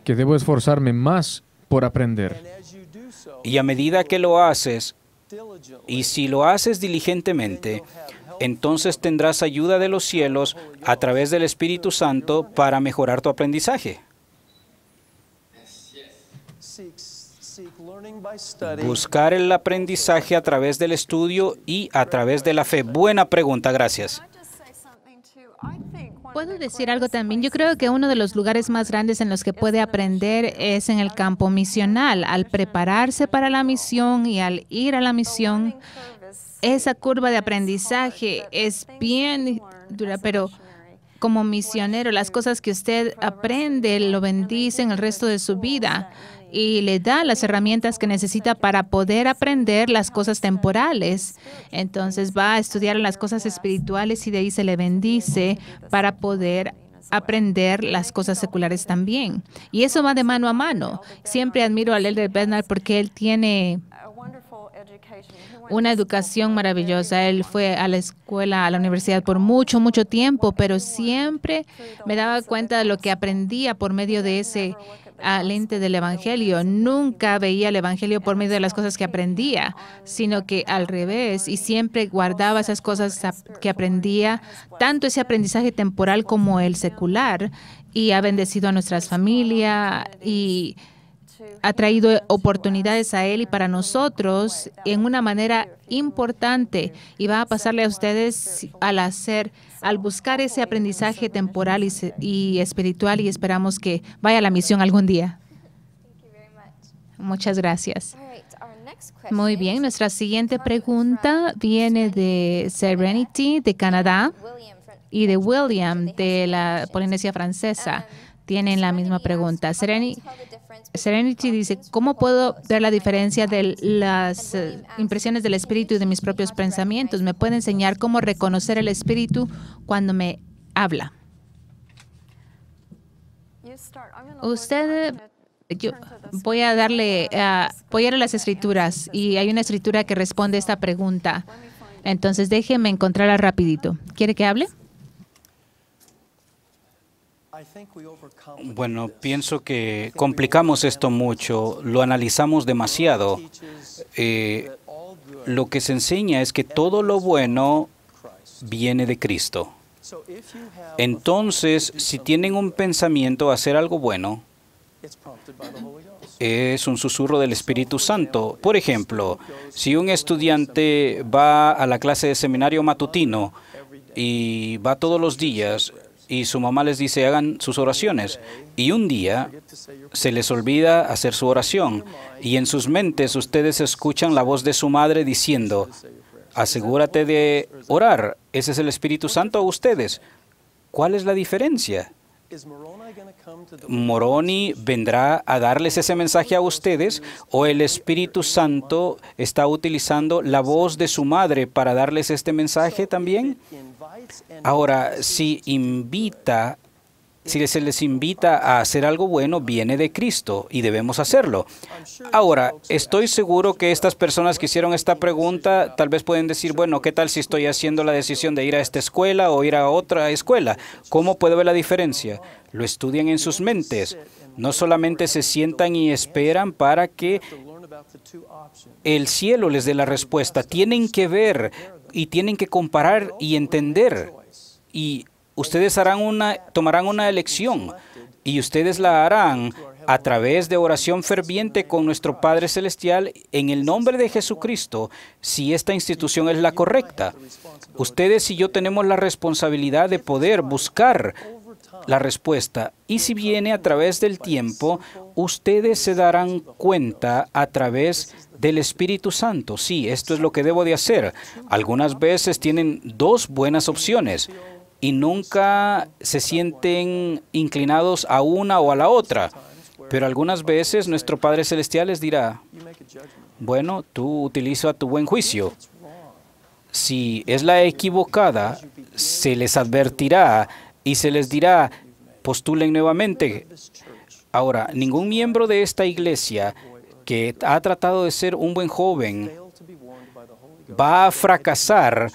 Que debo esforzarme más por aprender. Y a medida que lo haces, y si lo haces diligentemente, entonces tendrás ayuda de los cielos a través del Espíritu Santo para mejorar tu aprendizaje. Buscar el aprendizaje a través del estudio y a través de la fe. Buena pregunta, gracias. ¿Puedo decir algo también? Yo creo que uno de los lugares más grandes en los que puede aprender es en el campo misional. Al prepararse para la misión y al ir a la misión, esa curva de aprendizaje es bien dura, pero como misionero, las cosas que usted aprende lo bendicen el resto de su vida y le da las herramientas que necesita para poder aprender las cosas temporales. Entonces va a estudiar las cosas espirituales y de ahí se le bendice para poder aprender las cosas seculares también. Y eso va de mano a mano. Siempre admiro al Elder Bednar porque él tiene una educación maravillosa. Él fue a la escuela, a la universidad por mucho, mucho tiempo, pero siempre me daba cuenta de lo que aprendía por medio de ese lente del Evangelio. Nunca veía el Evangelio por medio de las cosas que aprendía, sino que al revés, y siempre guardaba esas cosas que aprendía, tanto ese aprendizaje temporal como el secular, y ha bendecido a nuestras familias y ha traído oportunidades a él y para nosotros en una manera importante, y va a pasarle a ustedes al buscar ese aprendizaje temporal y espiritual, y esperamos que vaya a la misión algún día. Muchas gracias. Muy bien, nuestra siguiente pregunta viene de Serenity de Canadá y de William de la Polinesia Francesa. Tienen la misma pregunta. Serenity dice, ¿cómo puedo ver la diferencia de las impresiones del Espíritu y de mis propios pensamientos? ¿Me puede enseñar cómo reconocer el Espíritu cuando me habla? Yo voy a voy a ir a las Escrituras y hay una escritura que responde a esta pregunta. Entonces déjeme encontrarla rapidito. ¿Quiere que hable? Bueno, pienso que complicamos esto mucho, lo analizamos demasiado. Lo que se enseña es que todo lo bueno viene de Cristo. Entonces, si tienen un pensamiento a hacer algo bueno, es un susurro del Espíritu Santo. Por ejemplo, si un estudiante va a la clase de seminario matutino y va todos los días, y su mamá les dice, hagan sus oraciones. Y un día se les olvida hacer su oración. Y en sus mentes ustedes escuchan la voz de su madre diciendo, asegúrate de orar. ¿Ese es el Espíritu Santo o ustedes? ¿Cuál es la diferencia? ¿Moroni vendrá a darles ese mensaje a ustedes o el Espíritu Santo está utilizando la voz de su madre para darles este mensaje también? Ahora, si se les invita a hacer algo bueno, viene de Cristo y debemos hacerlo. Ahora, estoy seguro que estas personas que hicieron esta pregunta tal vez pueden decir, bueno, ¿qué tal si estoy haciendo la decisión de ir a esta escuela o ir a otra escuela? ¿Cómo puedo ver la diferencia? Lo estudian en sus mentes. No solamente se sientan y esperan para que el cielo les dé la respuesta. Tienen que ver y tienen que comparar y entender. Y ustedes tomarán una elección y ustedes la harán a través de oración ferviente con nuestro Padre Celestial en el nombre de Jesucristo, si esta institución es la correcta. Ustedes y yo tenemos la responsabilidad de poder buscar la respuesta. Y si viene a través del tiempo, ustedes se darán cuenta a través del Espíritu Santo. Sí, esto es lo que debo de hacer. Algunas veces tienen dos buenas opciones y nunca se sienten inclinados a una o a la otra. Pero algunas veces nuestro Padre Celestial les dirá, bueno, tú utiliza tu buen juicio. Si es la equivocada, se les advertirá y se les dirá, postulen nuevamente. Ahora, ningún miembro de esta iglesia que ha tratado de ser un buen joven va a fracasar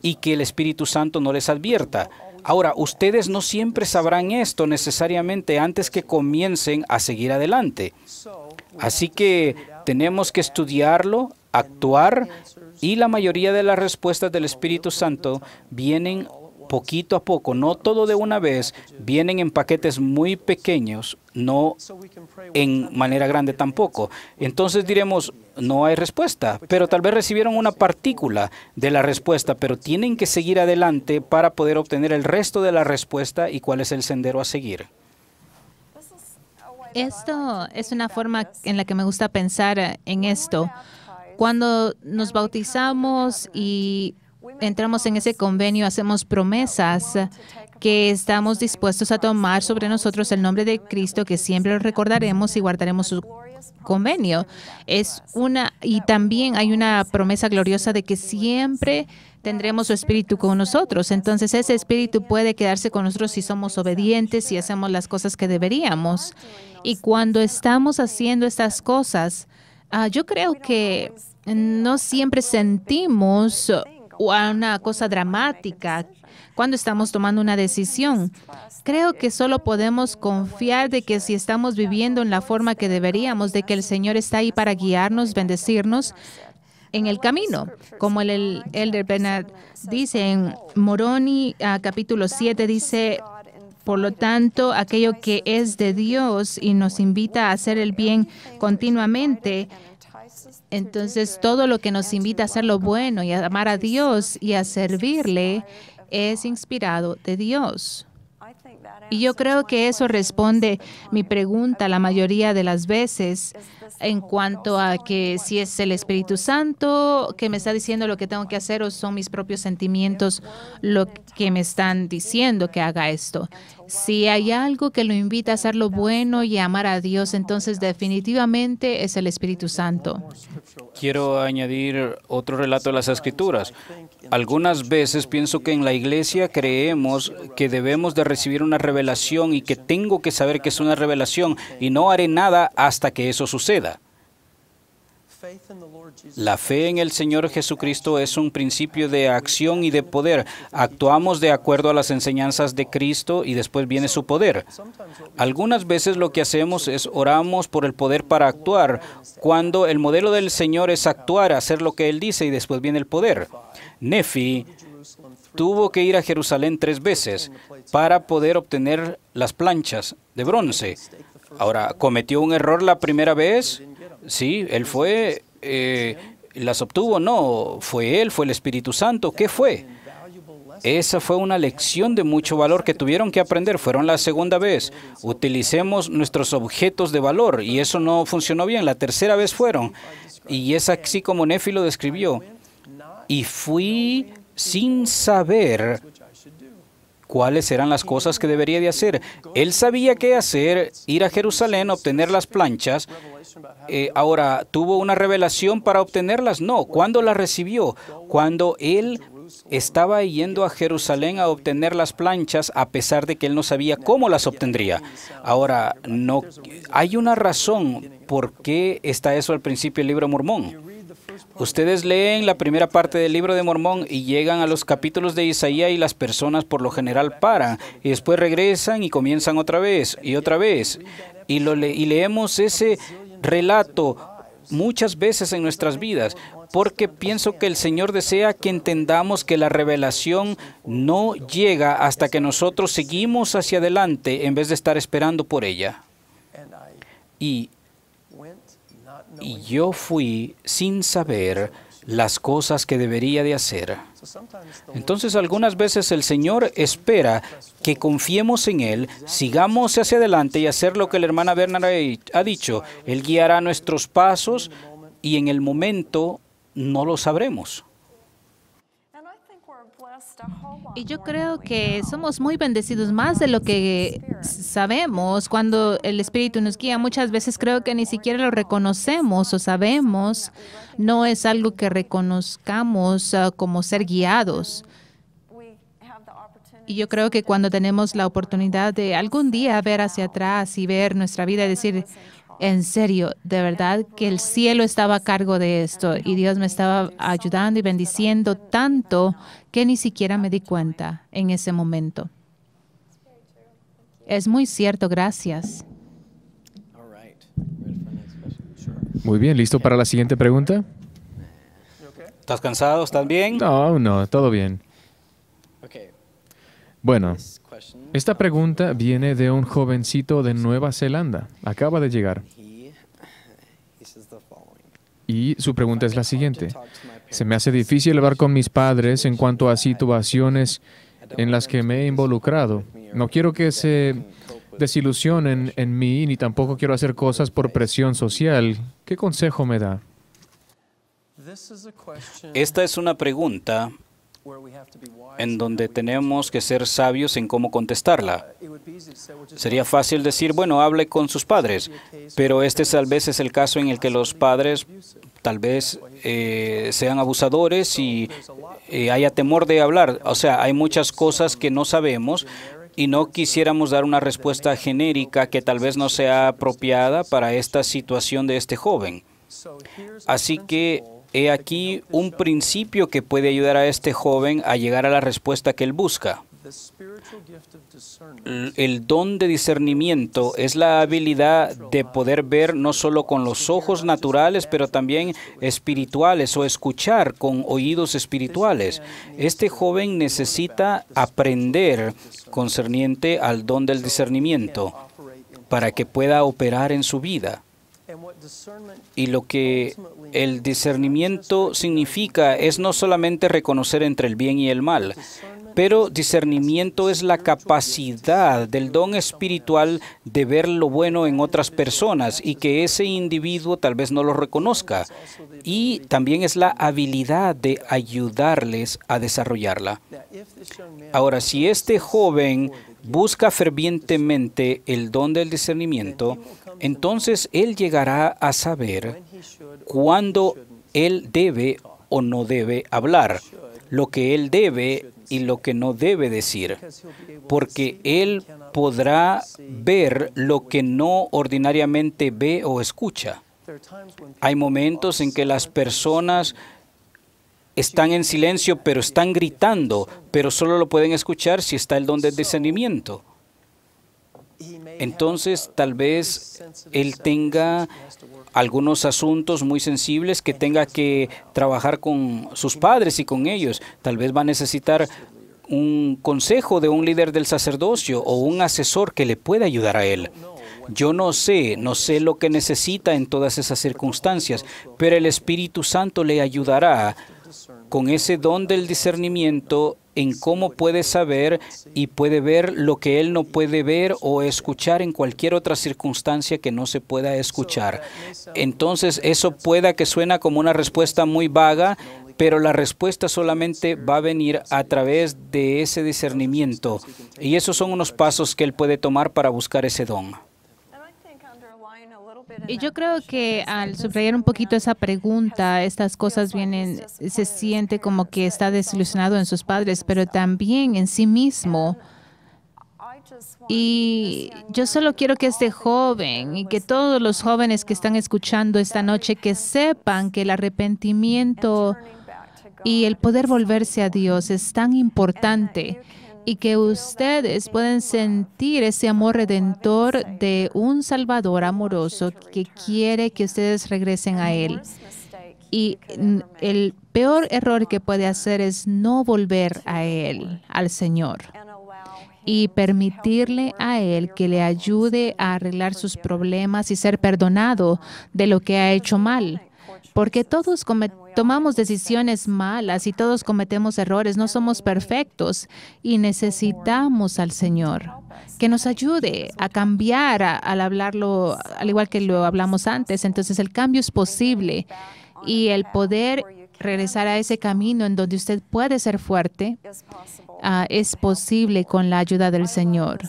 y que el Espíritu Santo no les advierta. Ahora, ustedes no siempre sabrán esto necesariamente antes que comiencen a seguir adelante. Así que tenemos que estudiarlo, actuar, y la mayoría de las respuestas del Espíritu Santo vienen poquito a poco, no todo de una vez, vienen en paquetes muy pequeños, no en manera grande tampoco. Entonces diremos, no hay respuesta, pero tal vez recibieron una partícula de la respuesta, pero tienen que seguir adelante para poder obtener el resto de la respuesta y cuál es el sendero a seguir. Esto es una forma en la que me gusta pensar en esto. Cuando nos bautizamos y entramos en ese convenio, hacemos promesas que estamos dispuestos a tomar sobre nosotros el nombre de Cristo, que siempre lo recordaremos y guardaremos su convenio. Y también hay una promesa gloriosa de que siempre tendremos su espíritu con nosotros. Entonces ese espíritu puede quedarse con nosotros si somos obedientes y hacemos las cosas que deberíamos. Y cuando estamos haciendo estas cosas, yo creo que no siempre sentimos una cosa dramática cuando estamos tomando una decisión. Creo que solo podemos confiar de que si estamos viviendo en la forma que deberíamos, de que el Señor está ahí para guiarnos, bendecirnos en el camino. Como el Elder Bernard dice en Moroni, capítulo 7, dice, por lo tanto, aquello que es de Dios y nos invita a hacer el bien continuamente. Entonces, todo lo que nos invita a hacer lo bueno y a amar a Dios y a servirle es inspirado de Dios. Y yo creo que eso responde mi pregunta la mayoría de las veces en cuanto a que si es el Espíritu Santo que me está diciendo lo que tengo que hacer o son mis propios sentimientos lo que me están diciendo que haga esto. Si hay algo que lo invita a hacer lo bueno y a amar a Dios, entonces definitivamente es el Espíritu Santo. Quiero añadir otro relato de las Escrituras. Algunas veces pienso que en la iglesia creemos que debemos de recibir una revelación y que tengo que saber que es una revelación y no haré nada hasta que eso suceda. La fe en el Señor Jesucristo es un principio de acción y de poder. Actuamos de acuerdo a las enseñanzas de Cristo y después viene su poder. Algunas veces lo que hacemos es oramos por el poder para actuar, cuando el modelo del Señor es actuar, hacer lo que Él dice y después viene el poder. Nefi tuvo que ir a Jerusalén 3 veces para poder obtener las planchas de bronce. Ahora, ¿cometió un error la primera vez? Sí, él fue, las obtuvo. No, fue él, fue el Espíritu Santo. ¿Qué fue? Esa fue una lección de mucho valor que tuvieron que aprender. Fueron la segunda vez. Utilicemos nuestros objetos de valor y eso no funcionó bien. La tercera vez fueron. Y es así como Nefi lo describió. Y fui sin saber cuáles eran las cosas que debería de hacer. Él sabía qué hacer, ir a Jerusalén, obtener las planchas. Ahora, ¿tuvo una revelación para obtenerlas? No. ¿Cuándo las recibió? Cuando él estaba yendo a Jerusalén a obtener las planchas, a pesar de que él no sabía cómo las obtendría. Ahora, no hay una razón por qué está eso al principio del libro de Mormón. Ustedes leen la primera parte del libro de Mormón y llegan a los capítulos de Isaías y las personas por lo general paran y después regresan y comienzan otra vez y otra vez. Y leemos ese relato muchas veces en nuestras vidas, porque pienso que el Señor desea que entendamos que la revelación no llega hasta que nosotros seguimos hacia adelante en vez de estar esperando por ella. Y yo fui sin saber las cosas que debería de hacer. Entonces, algunas veces el Señor espera que confiemos en Él, sigamos hacia adelante y hacer lo que la hermana Bernard ha dicho. Él guiará nuestros pasos y en el momento no lo sabremos. Y yo creo que somos muy bendecidos más de lo que sabemos cuando el Espíritu nos guía. Muchas veces creo que ni siquiera lo reconocemos o sabemos. No es algo que reconozcamos como ser guiados. Y yo creo que cuando tenemos la oportunidad de algún día ver hacia atrás y ver nuestra vida y decir, en serio, de verdad que el cielo estaba a cargo de esto y Dios me estaba ayudando y bendiciendo tanto que ni siquiera me di cuenta en ese momento. Es muy cierto, gracias. Muy bien, ¿listo para la siguiente pregunta? ¿Estás cansado? ¿Estás bien? No, todo bien. Bueno, esta pregunta viene de un jovencito de Nueva Zelanda. Acaba de llegar. Y su pregunta es la siguiente. Se me hace difícil hablar con mis padres en cuanto a situaciones en las que me he involucrado. No quiero que se desilusionen en mí, ni tampoco quiero hacer cosas por presión social. ¿Qué consejo me da? Esta es una pregunta en donde tenemos que ser sabios en cómo contestarla. Sería fácil decir, bueno, hable con sus padres, pero este tal vez es el caso en el que los padres tal vez sean abusadores y haya temor de hablar. O sea, hay muchas cosas que no sabemos y no quisiéramos dar una respuesta genérica que tal vez no sea apropiada para esta situación de este joven. Así que he aquí un principio que puede ayudar a este joven a llegar a la respuesta que él busca. El don de discernimiento es la habilidad de poder ver no solo con los ojos naturales, pero también espirituales, o escuchar con oídos espirituales. Este joven necesita aprender concerniente al don del discernimiento para que pueda operar en su vida. Y lo que el discernimiento significa es no solamente reconocer entre el bien y el mal, pero discernimiento es la capacidad del don espiritual de ver lo bueno en otras personas y que ese individuo tal vez no lo reconozca. Y también es la habilidad de ayudarles a desarrollarla. Ahora, si este joven busca fervientemente el don del discernimiento, entonces él llegará a saber cuándo él debe o no debe hablar, lo que él debe y lo que no debe decir, porque él podrá ver lo que no ordinariamente ve o escucha. Hay momentos en que las personas están en silencio, pero están gritando, pero solo lo pueden escuchar si está el don del discernimiento. Entonces, tal vez él tenga algunos asuntos muy sensibles que tenga que trabajar con sus padres y con ellos. Tal vez va a necesitar un consejo de un líder del sacerdocio o un asesor que le pueda ayudar a él. Yo no sé lo que necesita en todas esas circunstancias, pero el Espíritu Santo le ayudará con ese don del discernimiento en cómo puede saber y puede ver lo que él no puede ver o escuchar en cualquier otra circunstancia que no se pueda escuchar. Entonces, eso pueda que suena como una respuesta muy vaga, pero la respuesta solamente va a venir a través de ese discernimiento. Y esos son unos pasos que él puede tomar para buscar ese don. Y yo creo que al subrayar un poquito esa pregunta, estas cosas vienen, se siente como que está desilusionado en sus padres, pero también en sí mismo. Y yo solo quiero que este joven y que todos los jóvenes que están escuchando esta noche, que sepan que el arrepentimiento y el poder volverse a Dios es tan importante, y que ustedes pueden sentir ese amor redentor de un Salvador amoroso que quiere que ustedes regresen a Él. Y el peor error que puede hacer es no volver a Él, al Señor, y permitirle a Él que le ayude a arreglar sus problemas y ser perdonado de lo que ha hecho mal. Porque todos tomamos decisiones malas y todos cometemos errores, no somos perfectos y necesitamos al Señor que nos ayude a cambiar al hablarlo, al igual que lo hablamos antes. Entonces el cambio es posible y el poder regresar a ese camino en donde usted puede ser fuerte es posible con la ayuda del Señor.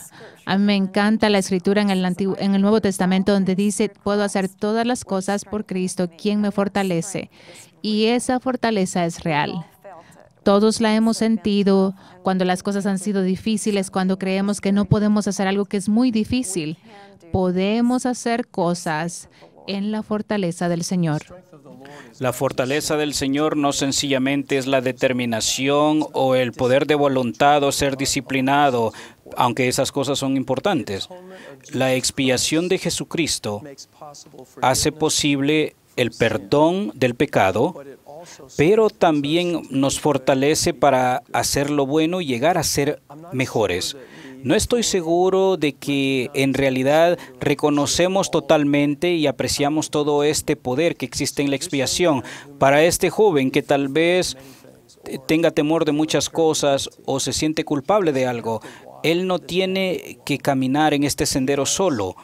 A mí me encanta la escritura en el Nuevo Testamento donde dice, puedo hacer todas las cosas por Cristo, quien me fortalece. Y esa fortaleza es real. Todos la hemos sentido cuando las cosas han sido difíciles, cuando creemos que no podemos hacer algo que es muy difícil. Podemos hacer cosas en la fortaleza del Señor. La fortaleza del Señor no sencillamente es la determinación o el poder de voluntad o ser disciplinado, aunque esas cosas son importantes. La expiación de Jesucristo hace posible el perdón del pecado, pero también nos fortalece para hacer lo bueno y llegar a ser mejores. No estoy seguro de que en realidad reconocemos totalmente y apreciamos todo este poder que existe en la expiación. Para este joven que tal vez tenga temor de muchas cosas o se siente culpable de algo, él no tiene que caminar en este sendero solo.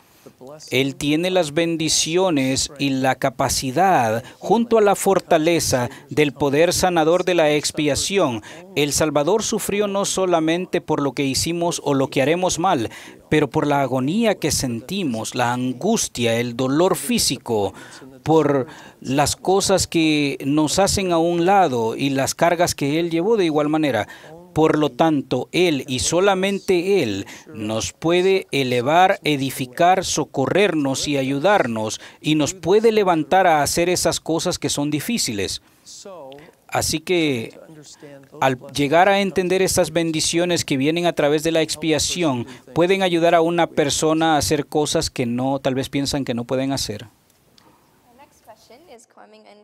Él tiene las bendiciones y la capacidad, junto a la fortaleza del poder sanador de la expiación. El Salvador sufrió no solamente por lo que hicimos o lo que haremos mal, pero por la agonía que sentimos, la angustia, el dolor físico, por las cosas que nos hacen a un lado y las cargas que Él llevó de igual manera. Por lo tanto, Él y solamente Él nos puede elevar, edificar, socorrernos y ayudarnos, y nos puede levantar a hacer esas cosas que son difíciles. Así que, al llegar a entender estas bendiciones que vienen a través de la expiación, pueden ayudar a una persona a hacer cosas que no, tal vez piensan que no pueden hacer.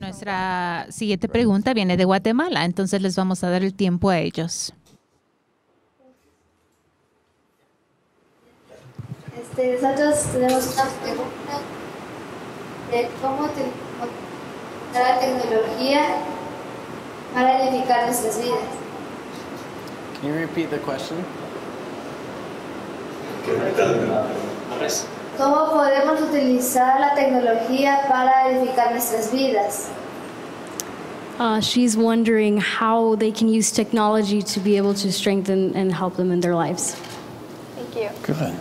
Nuestra siguiente pregunta viene de Guatemala, entonces les vamos a dar el tiempo a ellos. Nosotros tenemos una pregunta de cómo utilizar la tecnología para edificar nuestras vidas. Can you repeat the question? ¿Cómo podemos utilizar la tecnología para edificar nuestras vidas? She's wondering how they can use technology to be able to strengthen and help them in their lives. Thank you. Good.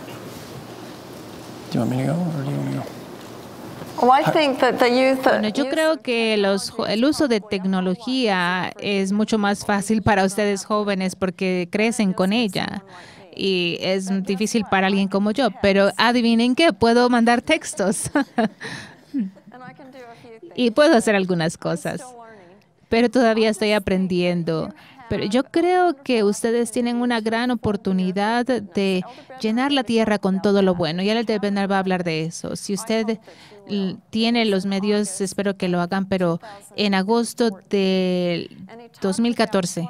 Do you want me to go or do you want to go? Well, I think that the youth. Bueno, yo creo que el uso de tecnología es mucho más fácil para ustedes jóvenes porque crecen con ella. Y es difícil para alguien como yo, pero adivinen qué, puedo mandar textos y puedo hacer algunas cosas, pero todavía estoy aprendiendo. Pero yo creo que ustedes tienen una gran oportunidad de llenar la tierra con todo lo bueno. Ya el de Bernard va a hablar de eso. Si usted tiene los medios, espero que lo hagan, pero en agosto de 2014,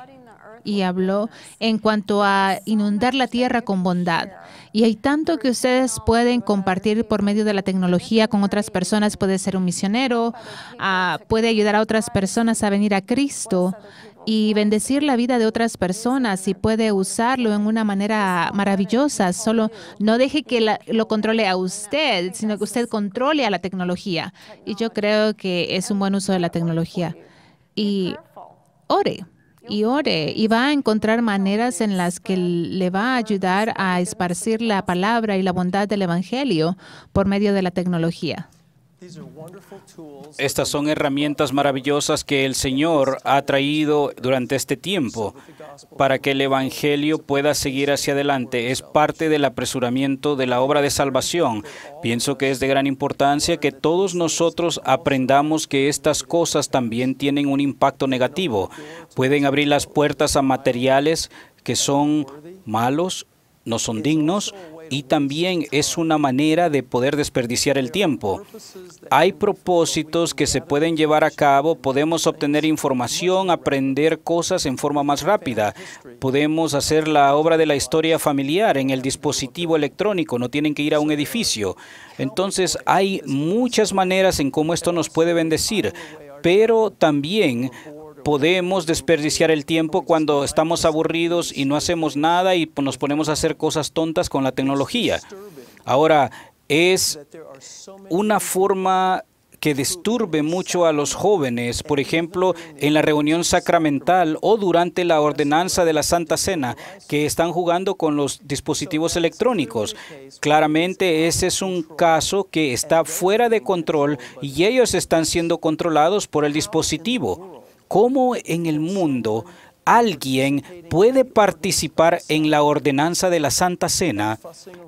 y habló en cuanto a inundar la tierra con bondad. Y hay tanto que ustedes pueden compartir por medio de la tecnología con otras personas. Puede ser un misionero, puede ayudar a otras personas a venir a Cristo y bendecir la vida de otras personas, y puede usarlo en una manera maravillosa. Solo no deje que lo controle a usted, sino que usted controle a la tecnología. Y yo creo que es un buen uso de la tecnología. Y ore y va a encontrar maneras en las que le va a ayudar a esparcir la palabra y la bondad del Evangelio por medio de la tecnología. Estas son herramientas maravillosas que el Señor ha traído durante este tiempo para que el Evangelio pueda seguir hacia adelante. Es parte del apresuramiento de la obra de salvación. Pienso que es de gran importancia que todos nosotros aprendamos que estas cosas también tienen un impacto negativo. Pueden abrir las puertas a materiales que son malos, no son dignos, y también es una manera de poder desperdiciar el tiempo. Hay propósitos que se pueden llevar a cabo, podemos obtener información, aprender cosas en forma más rápida. Podemos hacer la obra de la historia familiar en el dispositivo electrónico, no tienen que ir a un edificio. Entonces, hay muchas maneras en cómo esto nos puede bendecir, pero también podemos desperdiciar el tiempo cuando estamos aburridos y no hacemos nada y nos ponemos a hacer cosas tontas con la tecnología. Ahora, es una forma que disturbe mucho a los jóvenes, por ejemplo, en la reunión sacramental o durante la ordenanza de la Santa Cena, que están jugando con los dispositivos electrónicos. Claramente, ese es un caso que está fuera de control y ellos están siendo controlados por el dispositivo. ¿Cómo en el mundo alguien puede participar en la ordenanza de la Santa Cena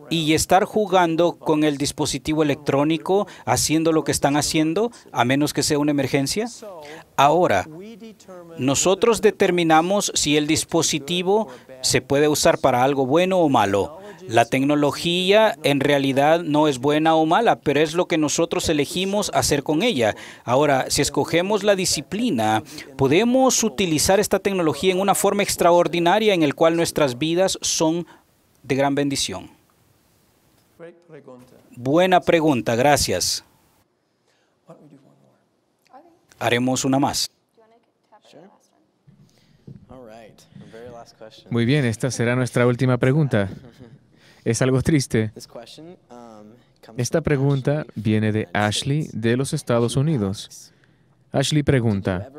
y estar jugando con el dispositivo electrónico, haciendo lo que están haciendo, a menos que sea una emergencia? Ahora, nosotros determinamos si el dispositivo se puede usar para algo bueno o malo. La tecnología en realidad no es buena o mala, pero es lo que nosotros elegimos hacer con ella. Ahora, si escogemos la disciplina, podemos utilizar esta tecnología en una forma extraordinaria en la cual nuestras vidas son de gran bendición. Buena pregunta, gracias. Haremos una más. Muy bien, esta será nuestra última pregunta. Es algo triste. Esta pregunta viene de Ashley de los Estados Unidos. Ashley pregunta,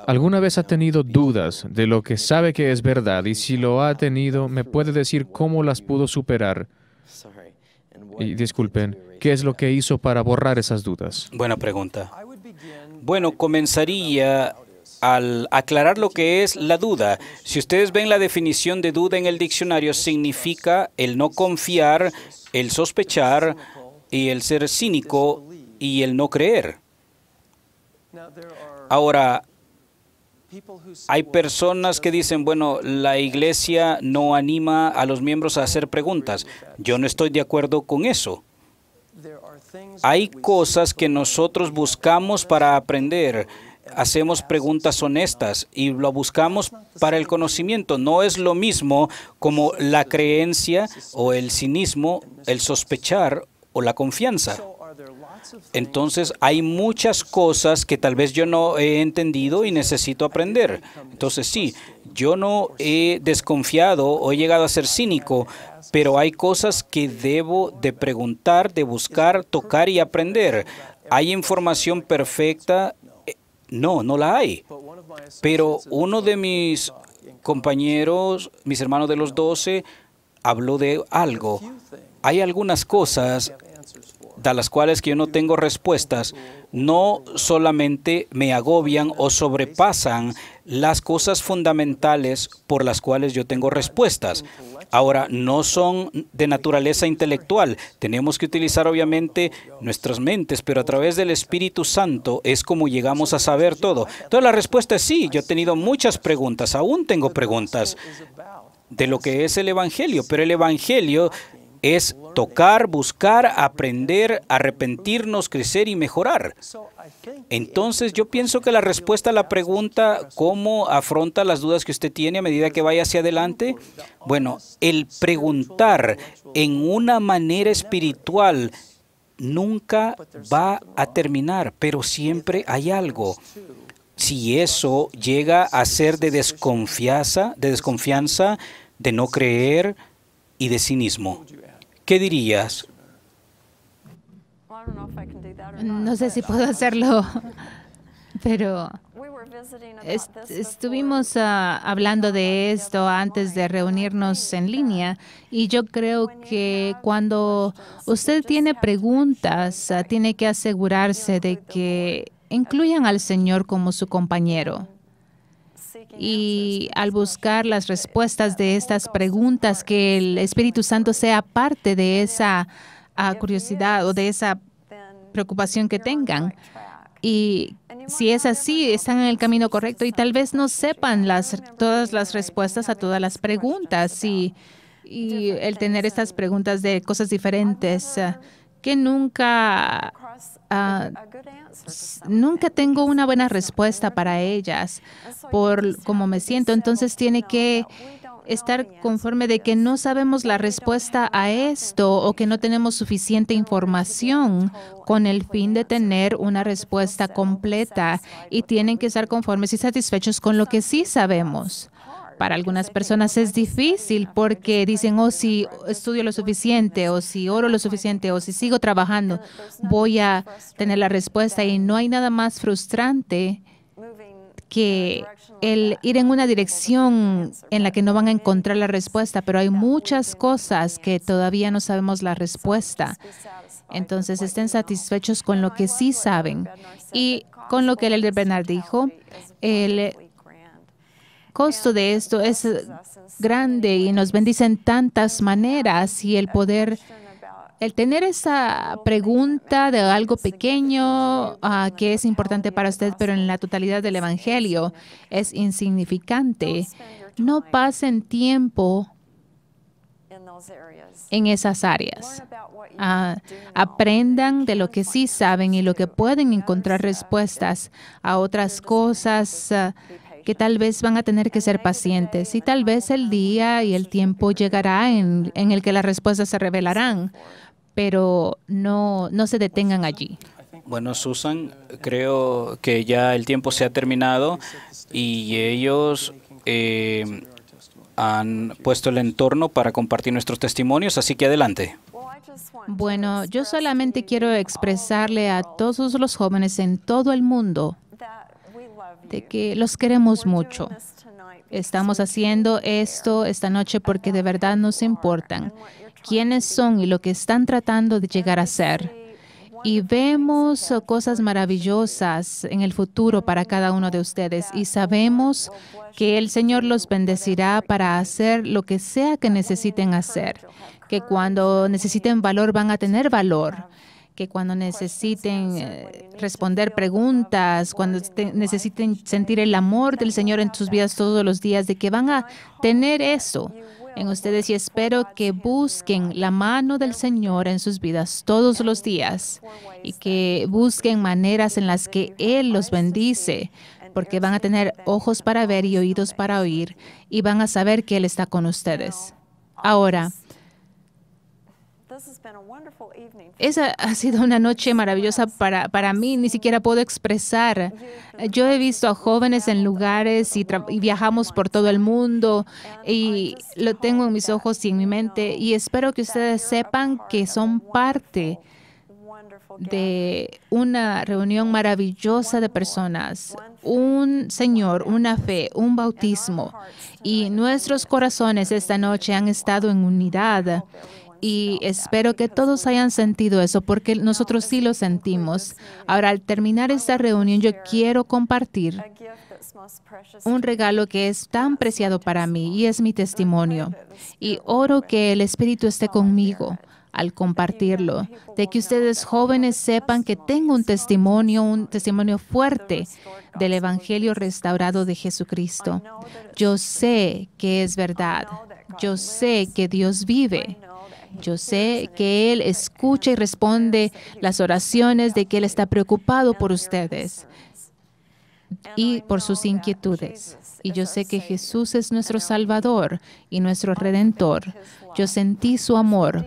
¿alguna vez ha tenido dudas de lo que sabe que es verdad? Y si lo ha tenido, ¿me puede decir cómo las pudo superar? Y disculpen, ¿qué es lo que hizo para borrar esas dudas? Buena pregunta. Bueno, comenzaría al aclarar lo que es la duda. Si ustedes ven la definición de duda en el diccionario, significa el no confiar, el sospechar y el ser cínico y el no creer. Ahora, hay personas que dicen, bueno, la iglesia no anima a los miembros a hacer preguntas. Yo no estoy de acuerdo con eso. Hay cosas que nosotros buscamos para aprender. Hacemos preguntas honestas y lo buscamos para el conocimiento. No es lo mismo como la creencia o el cinismo, el sospechar o la confianza. Entonces, hay muchas cosas que tal vez yo no he entendido y necesito aprender. Entonces, sí, yo no he desconfiado o he llegado a ser cínico, pero hay cosas que debo de preguntar, de buscar, tocar y aprender. ¿Hay información perfecta? No, no la hay. Pero uno de mis compañeros, mis hermanos de los 12, habló de algo. Hay algunas cosas de las cuales que yo no tengo respuestas, no solamente me agobian o sobrepasan las cosas fundamentales por las cuales yo tengo respuestas. Ahora, no son de naturaleza intelectual. Tenemos que utilizar obviamente nuestras mentes, pero a través del Espíritu Santo es como llegamos a saber todo. Entonces la respuesta es sí. Yo he tenido muchas preguntas, aún tengo preguntas de lo que es el Evangelio, pero el Evangelio es tocar, buscar, aprender, arrepentirnos, crecer y mejorar. Entonces, yo pienso que la respuesta a la pregunta, ¿cómo afronta las dudas que usted tiene a medida que vaya hacia adelante? Bueno, el preguntar en una manera espiritual nunca va a terminar, pero siempre hay algo. Si eso llega a ser de desconfianza, de no creer y de cinismo, ¿qué dirías? No sé si puedo hacerlo, pero Estuvimos hablando de esto antes de reunirnos en línea y yo creo que cuando usted tiene preguntas, tiene que asegurarse de que incluyan al Señor como su compañero. Y al buscar las respuestas de estas preguntas, que el Espíritu Santo sea parte de esa curiosidad o de esa preocupación que tengan. Y si es así, están en el camino correcto y tal vez no sepan todas las respuestas a todas las preguntas. Y el tener estas preguntas de cosas diferentes, que nunca tengo una buena respuesta para ellas por cómo me siento. Entonces tiene que estar conforme de que no sabemos la respuesta a esto o que no tenemos suficiente información con el fin de tener una respuesta completa, y tienen que estar conformes y satisfechos con lo que sí sabemos. Para algunas personas es difícil porque dicen, si estudio lo suficiente, o si oro lo suficiente, o si sigo trabajando, voy a tener la respuesta. Y no hay nada más frustrante que el ir en una dirección en la que no van a encontrar la respuesta, pero hay muchas cosas que todavía no sabemos la respuesta. Entonces estén satisfechos con lo que sí saben. Y con lo que el elder Bernard dijo, el costo de esto es grande y nos bendice en tantas maneras, y el tener esa pregunta de algo pequeño que es importante para usted, pero en la totalidad del Evangelio es insignificante. No pasen tiempo en esas áreas. Aprendan de lo que sí saben y lo que pueden encontrar respuestas a otras cosas que tal vez van a tener que ser pacientes, y tal vez el día y el tiempo llegará en el que las respuestas se revelarán, pero no se detengan allí. Bueno, Susan, creo que ya el tiempo se ha terminado y ellos han puesto el entorno para compartir nuestros testimonios, así que adelante. Bueno, yo solamente quiero expresarle a todos los jóvenes en todo el mundo de que los queremos mucho. Estamos haciendo esto esta noche porque de verdad nos importan quiénes son y lo que están tratando de llegar a ser. Y vemos cosas maravillosas en el futuro para cada uno de ustedes, y sabemos que el Señor los bendecirá para hacer lo que sea que necesiten hacer, que cuando necesiten valor van a tener valor, que cuando necesiten responder preguntas, cuando necesiten sentir el amor del Señor en sus vidas todos los días, de que van a tener eso en ustedes. Y espero que busquen la mano del Señor en sus vidas todos los días y que busquen maneras en las que Él los bendice, porque van a tener ojos para ver y oídos para oír, y van a saber que Él está con ustedes. Ahora, esa ha sido una noche maravillosa para mí, ni siquiera puedo expresar. Yo he visto a jóvenes en lugares y viajamos por todo el mundo, y lo tengo en mis ojos y en mi mente, y espero que ustedes sepan que son parte de una reunión maravillosa de personas, un Señor, una fe, un bautismo, y nuestros corazones esta noche han estado en unidad. Y espero que todos hayan sentido eso, porque nosotros sí lo sentimos. Ahora, al terminar esta reunión, yo quiero compartir un regalo que es tan preciado para mí, y es mi testimonio. Y oro que el Espíritu esté conmigo al compartirlo, de que ustedes jóvenes sepan que tengo un testimonio fuerte del Evangelio restaurado de Jesucristo. Yo sé que es verdad. Yo sé que Dios vive. Yo sé que Él escucha y responde las oraciones, de que Él está preocupado por ustedes y por sus inquietudes. Y yo sé que Jesús es nuestro Salvador y nuestro Redentor. Yo sentí su amor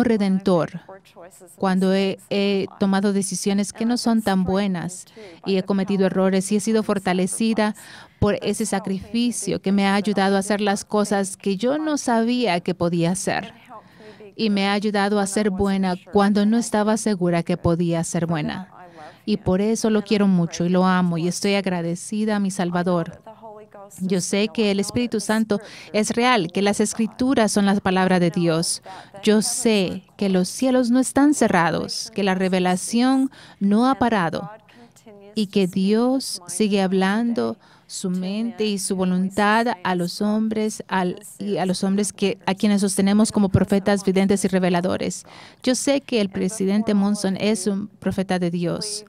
redentor, cuando he tomado decisiones que no son tan buenas y he cometido errores, y he sido fortalecida por ese sacrificio que me ha ayudado a hacer las cosas que yo no sabía que podía hacer. Y me ha ayudado a ser buena cuando no estaba segura que podía ser buena. y por eso lo quiero mucho y lo amo y estoy agradecida a mi Salvador. Yo sé que el Espíritu Santo es real, que las Escrituras son la palabra de Dios. Yo sé que los cielos no están cerrados, que la revelación no ha parado y que Dios sigue hablando su mente y su voluntad a los hombres y a los hombres a quienes sostenemos como profetas, videntes y reveladores. Yo sé que el presidente Monson es un profeta de Dios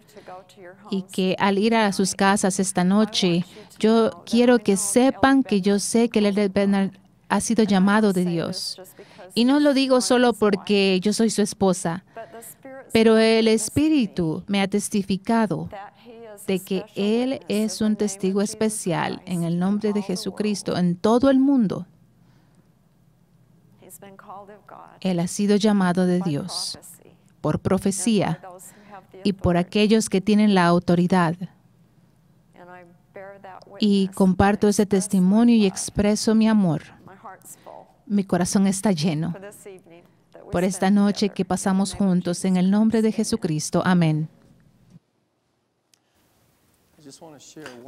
y que al ir a sus casas esta noche, yo quiero que sepan que yo sé que el Bernard ha sido llamado de Dios. Y no lo digo solo porque yo soy su esposa, pero el Espíritu me ha testificado de que Él es un testigo especial en el nombre de Jesucristo en todo el mundo. Él ha sido llamado de Dios por profecía y por aquellos que tienen la autoridad. Y comparto ese testimonio y expreso mi amor. Mi corazón está lleno por esta noche que pasamos juntos en el nombre de Jesucristo. Amén.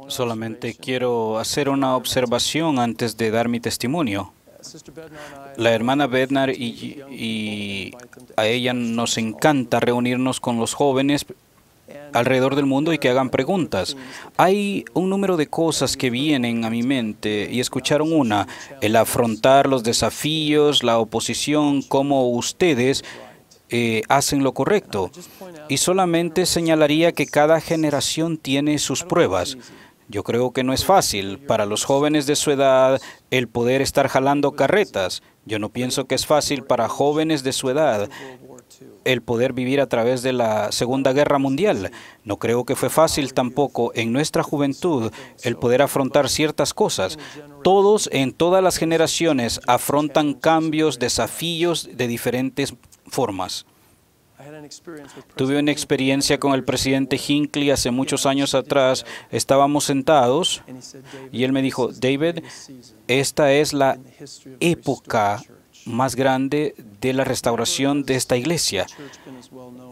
Solamente quiero hacer una observación antes de dar mi testimonio. La hermana Bednar y a ella nos encanta reunirnos con los jóvenes alrededor del mundo y que hagan preguntas. Hay un número de cosas que vienen a mi mente y escucharon una, el afrontar los desafíos, la oposición, cómo ustedes hacen lo correcto. Y solamente señalaría que cada generación tiene sus pruebas. Yo creo que no es fácil para los jóvenes de su edad el poder estar jalando carretas. Yo no pienso que es fácil para jóvenes de su edad el poder vivir a través de la Segunda Guerra Mundial. No creo que fue fácil tampoco en nuestra juventud el poder afrontar ciertas cosas. Todos en todas las generaciones afrontan cambios, desafíos de diferentes formas. Tuve una experiencia con el presidente Hinckley hace muchos años atrás. Estábamos sentados y él me dijo, David, esta es la época más grande de la restauración de esta iglesia.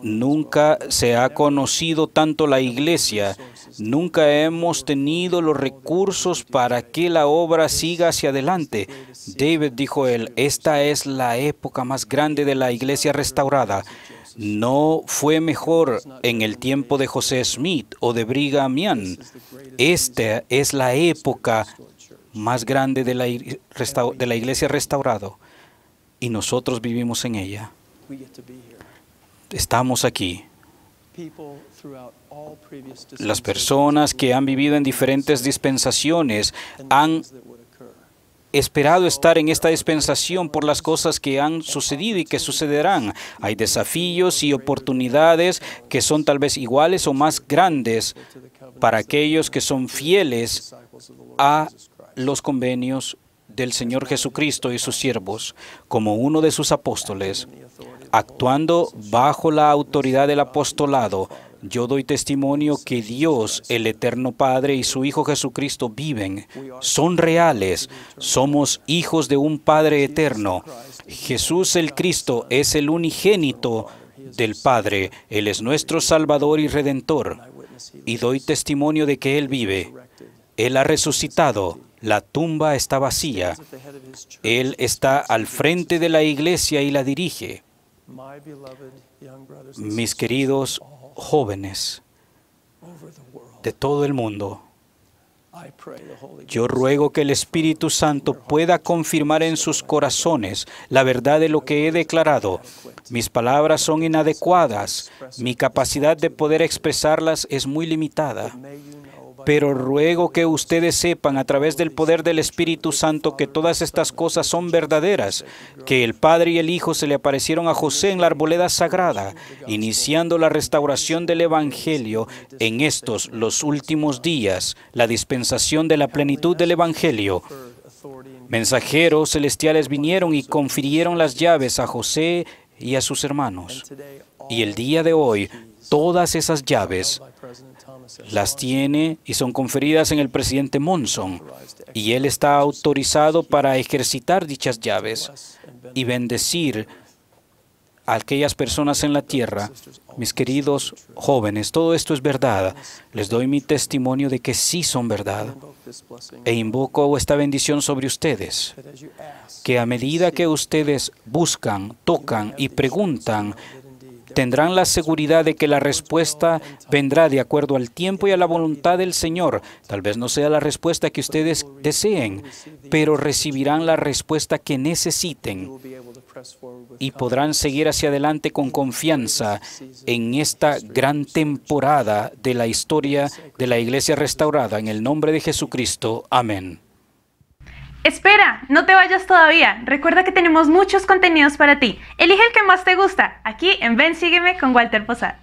Nunca se ha conocido tanto la iglesia, nunca hemos tenido los recursos para que la obra siga hacia adelante. David, dijo él, esta es la época más grande de la iglesia restaurada. No fue mejor en el tiempo de José Smith o de Brigham Young. Esta es la época más grande de la iglesia restaurada. Y nosotros vivimos en ella. Estamos aquí. Las personas que han vivido en diferentes dispensaciones han esperado estar en esta dispensación por las cosas que han sucedido y que sucederán. Hay desafíos y oportunidades que son tal vez iguales o más grandes para aquellos que son fieles a los convenios del Señor Jesucristo y sus siervos, como uno de sus apóstoles, actuando bajo la autoridad del apostolado. Yo doy testimonio que Dios, el Eterno Padre y su Hijo Jesucristo viven, son reales, somos hijos de un Padre eterno. Jesús el Cristo es el unigénito del Padre, Él es nuestro Salvador y Redentor, y doy testimonio de que Él vive. Él ha resucitado, la tumba está vacía, Él está al frente de la iglesia y la dirige. Mis queridos jóvenes de todo el mundo, yo ruego que el Espíritu Santo pueda confirmar en sus corazones la verdad de lo que he declarado. Mis palabras son inadecuadas, mi capacidad de poder expresarlas es muy limitada. Pero ruego que ustedes sepan a través del poder del Espíritu Santo que todas estas cosas son verdaderas, que el Padre y el Hijo se le aparecieron a José en la arboleda sagrada, iniciando la restauración del Evangelio en estos, los últimos días, la dispensación de la plenitud del Evangelio. Mensajeros celestiales vinieron y confirieron las llaves a José y a sus hermanos. Y el día de hoy, todas esas llaves las tiene y son conferidas en el presidente Monson, y él está autorizado para ejercitar dichas llaves y bendecir a aquellas personas en la tierra, mis queridos jóvenes, todo esto es verdad. Les doy mi testimonio de que sí son verdad. E invoco esta bendición sobre ustedes, que a medida que ustedes buscan, tocan y preguntan, tendrán la seguridad de que la respuesta vendrá de acuerdo al tiempo y a la voluntad del Señor. Tal vez no sea la respuesta que ustedes deseen, pero recibirán la respuesta que necesiten y podrán seguir hacia adelante con confianza en esta gran temporada de la historia de la Iglesia Restaurada. En el nombre de Jesucristo. Amén. Espera, no te vayas todavía. Recuerda que tenemos muchos contenidos para ti. Elige el que más te gusta, aquí en Ven, Sígueme con Walter Posada.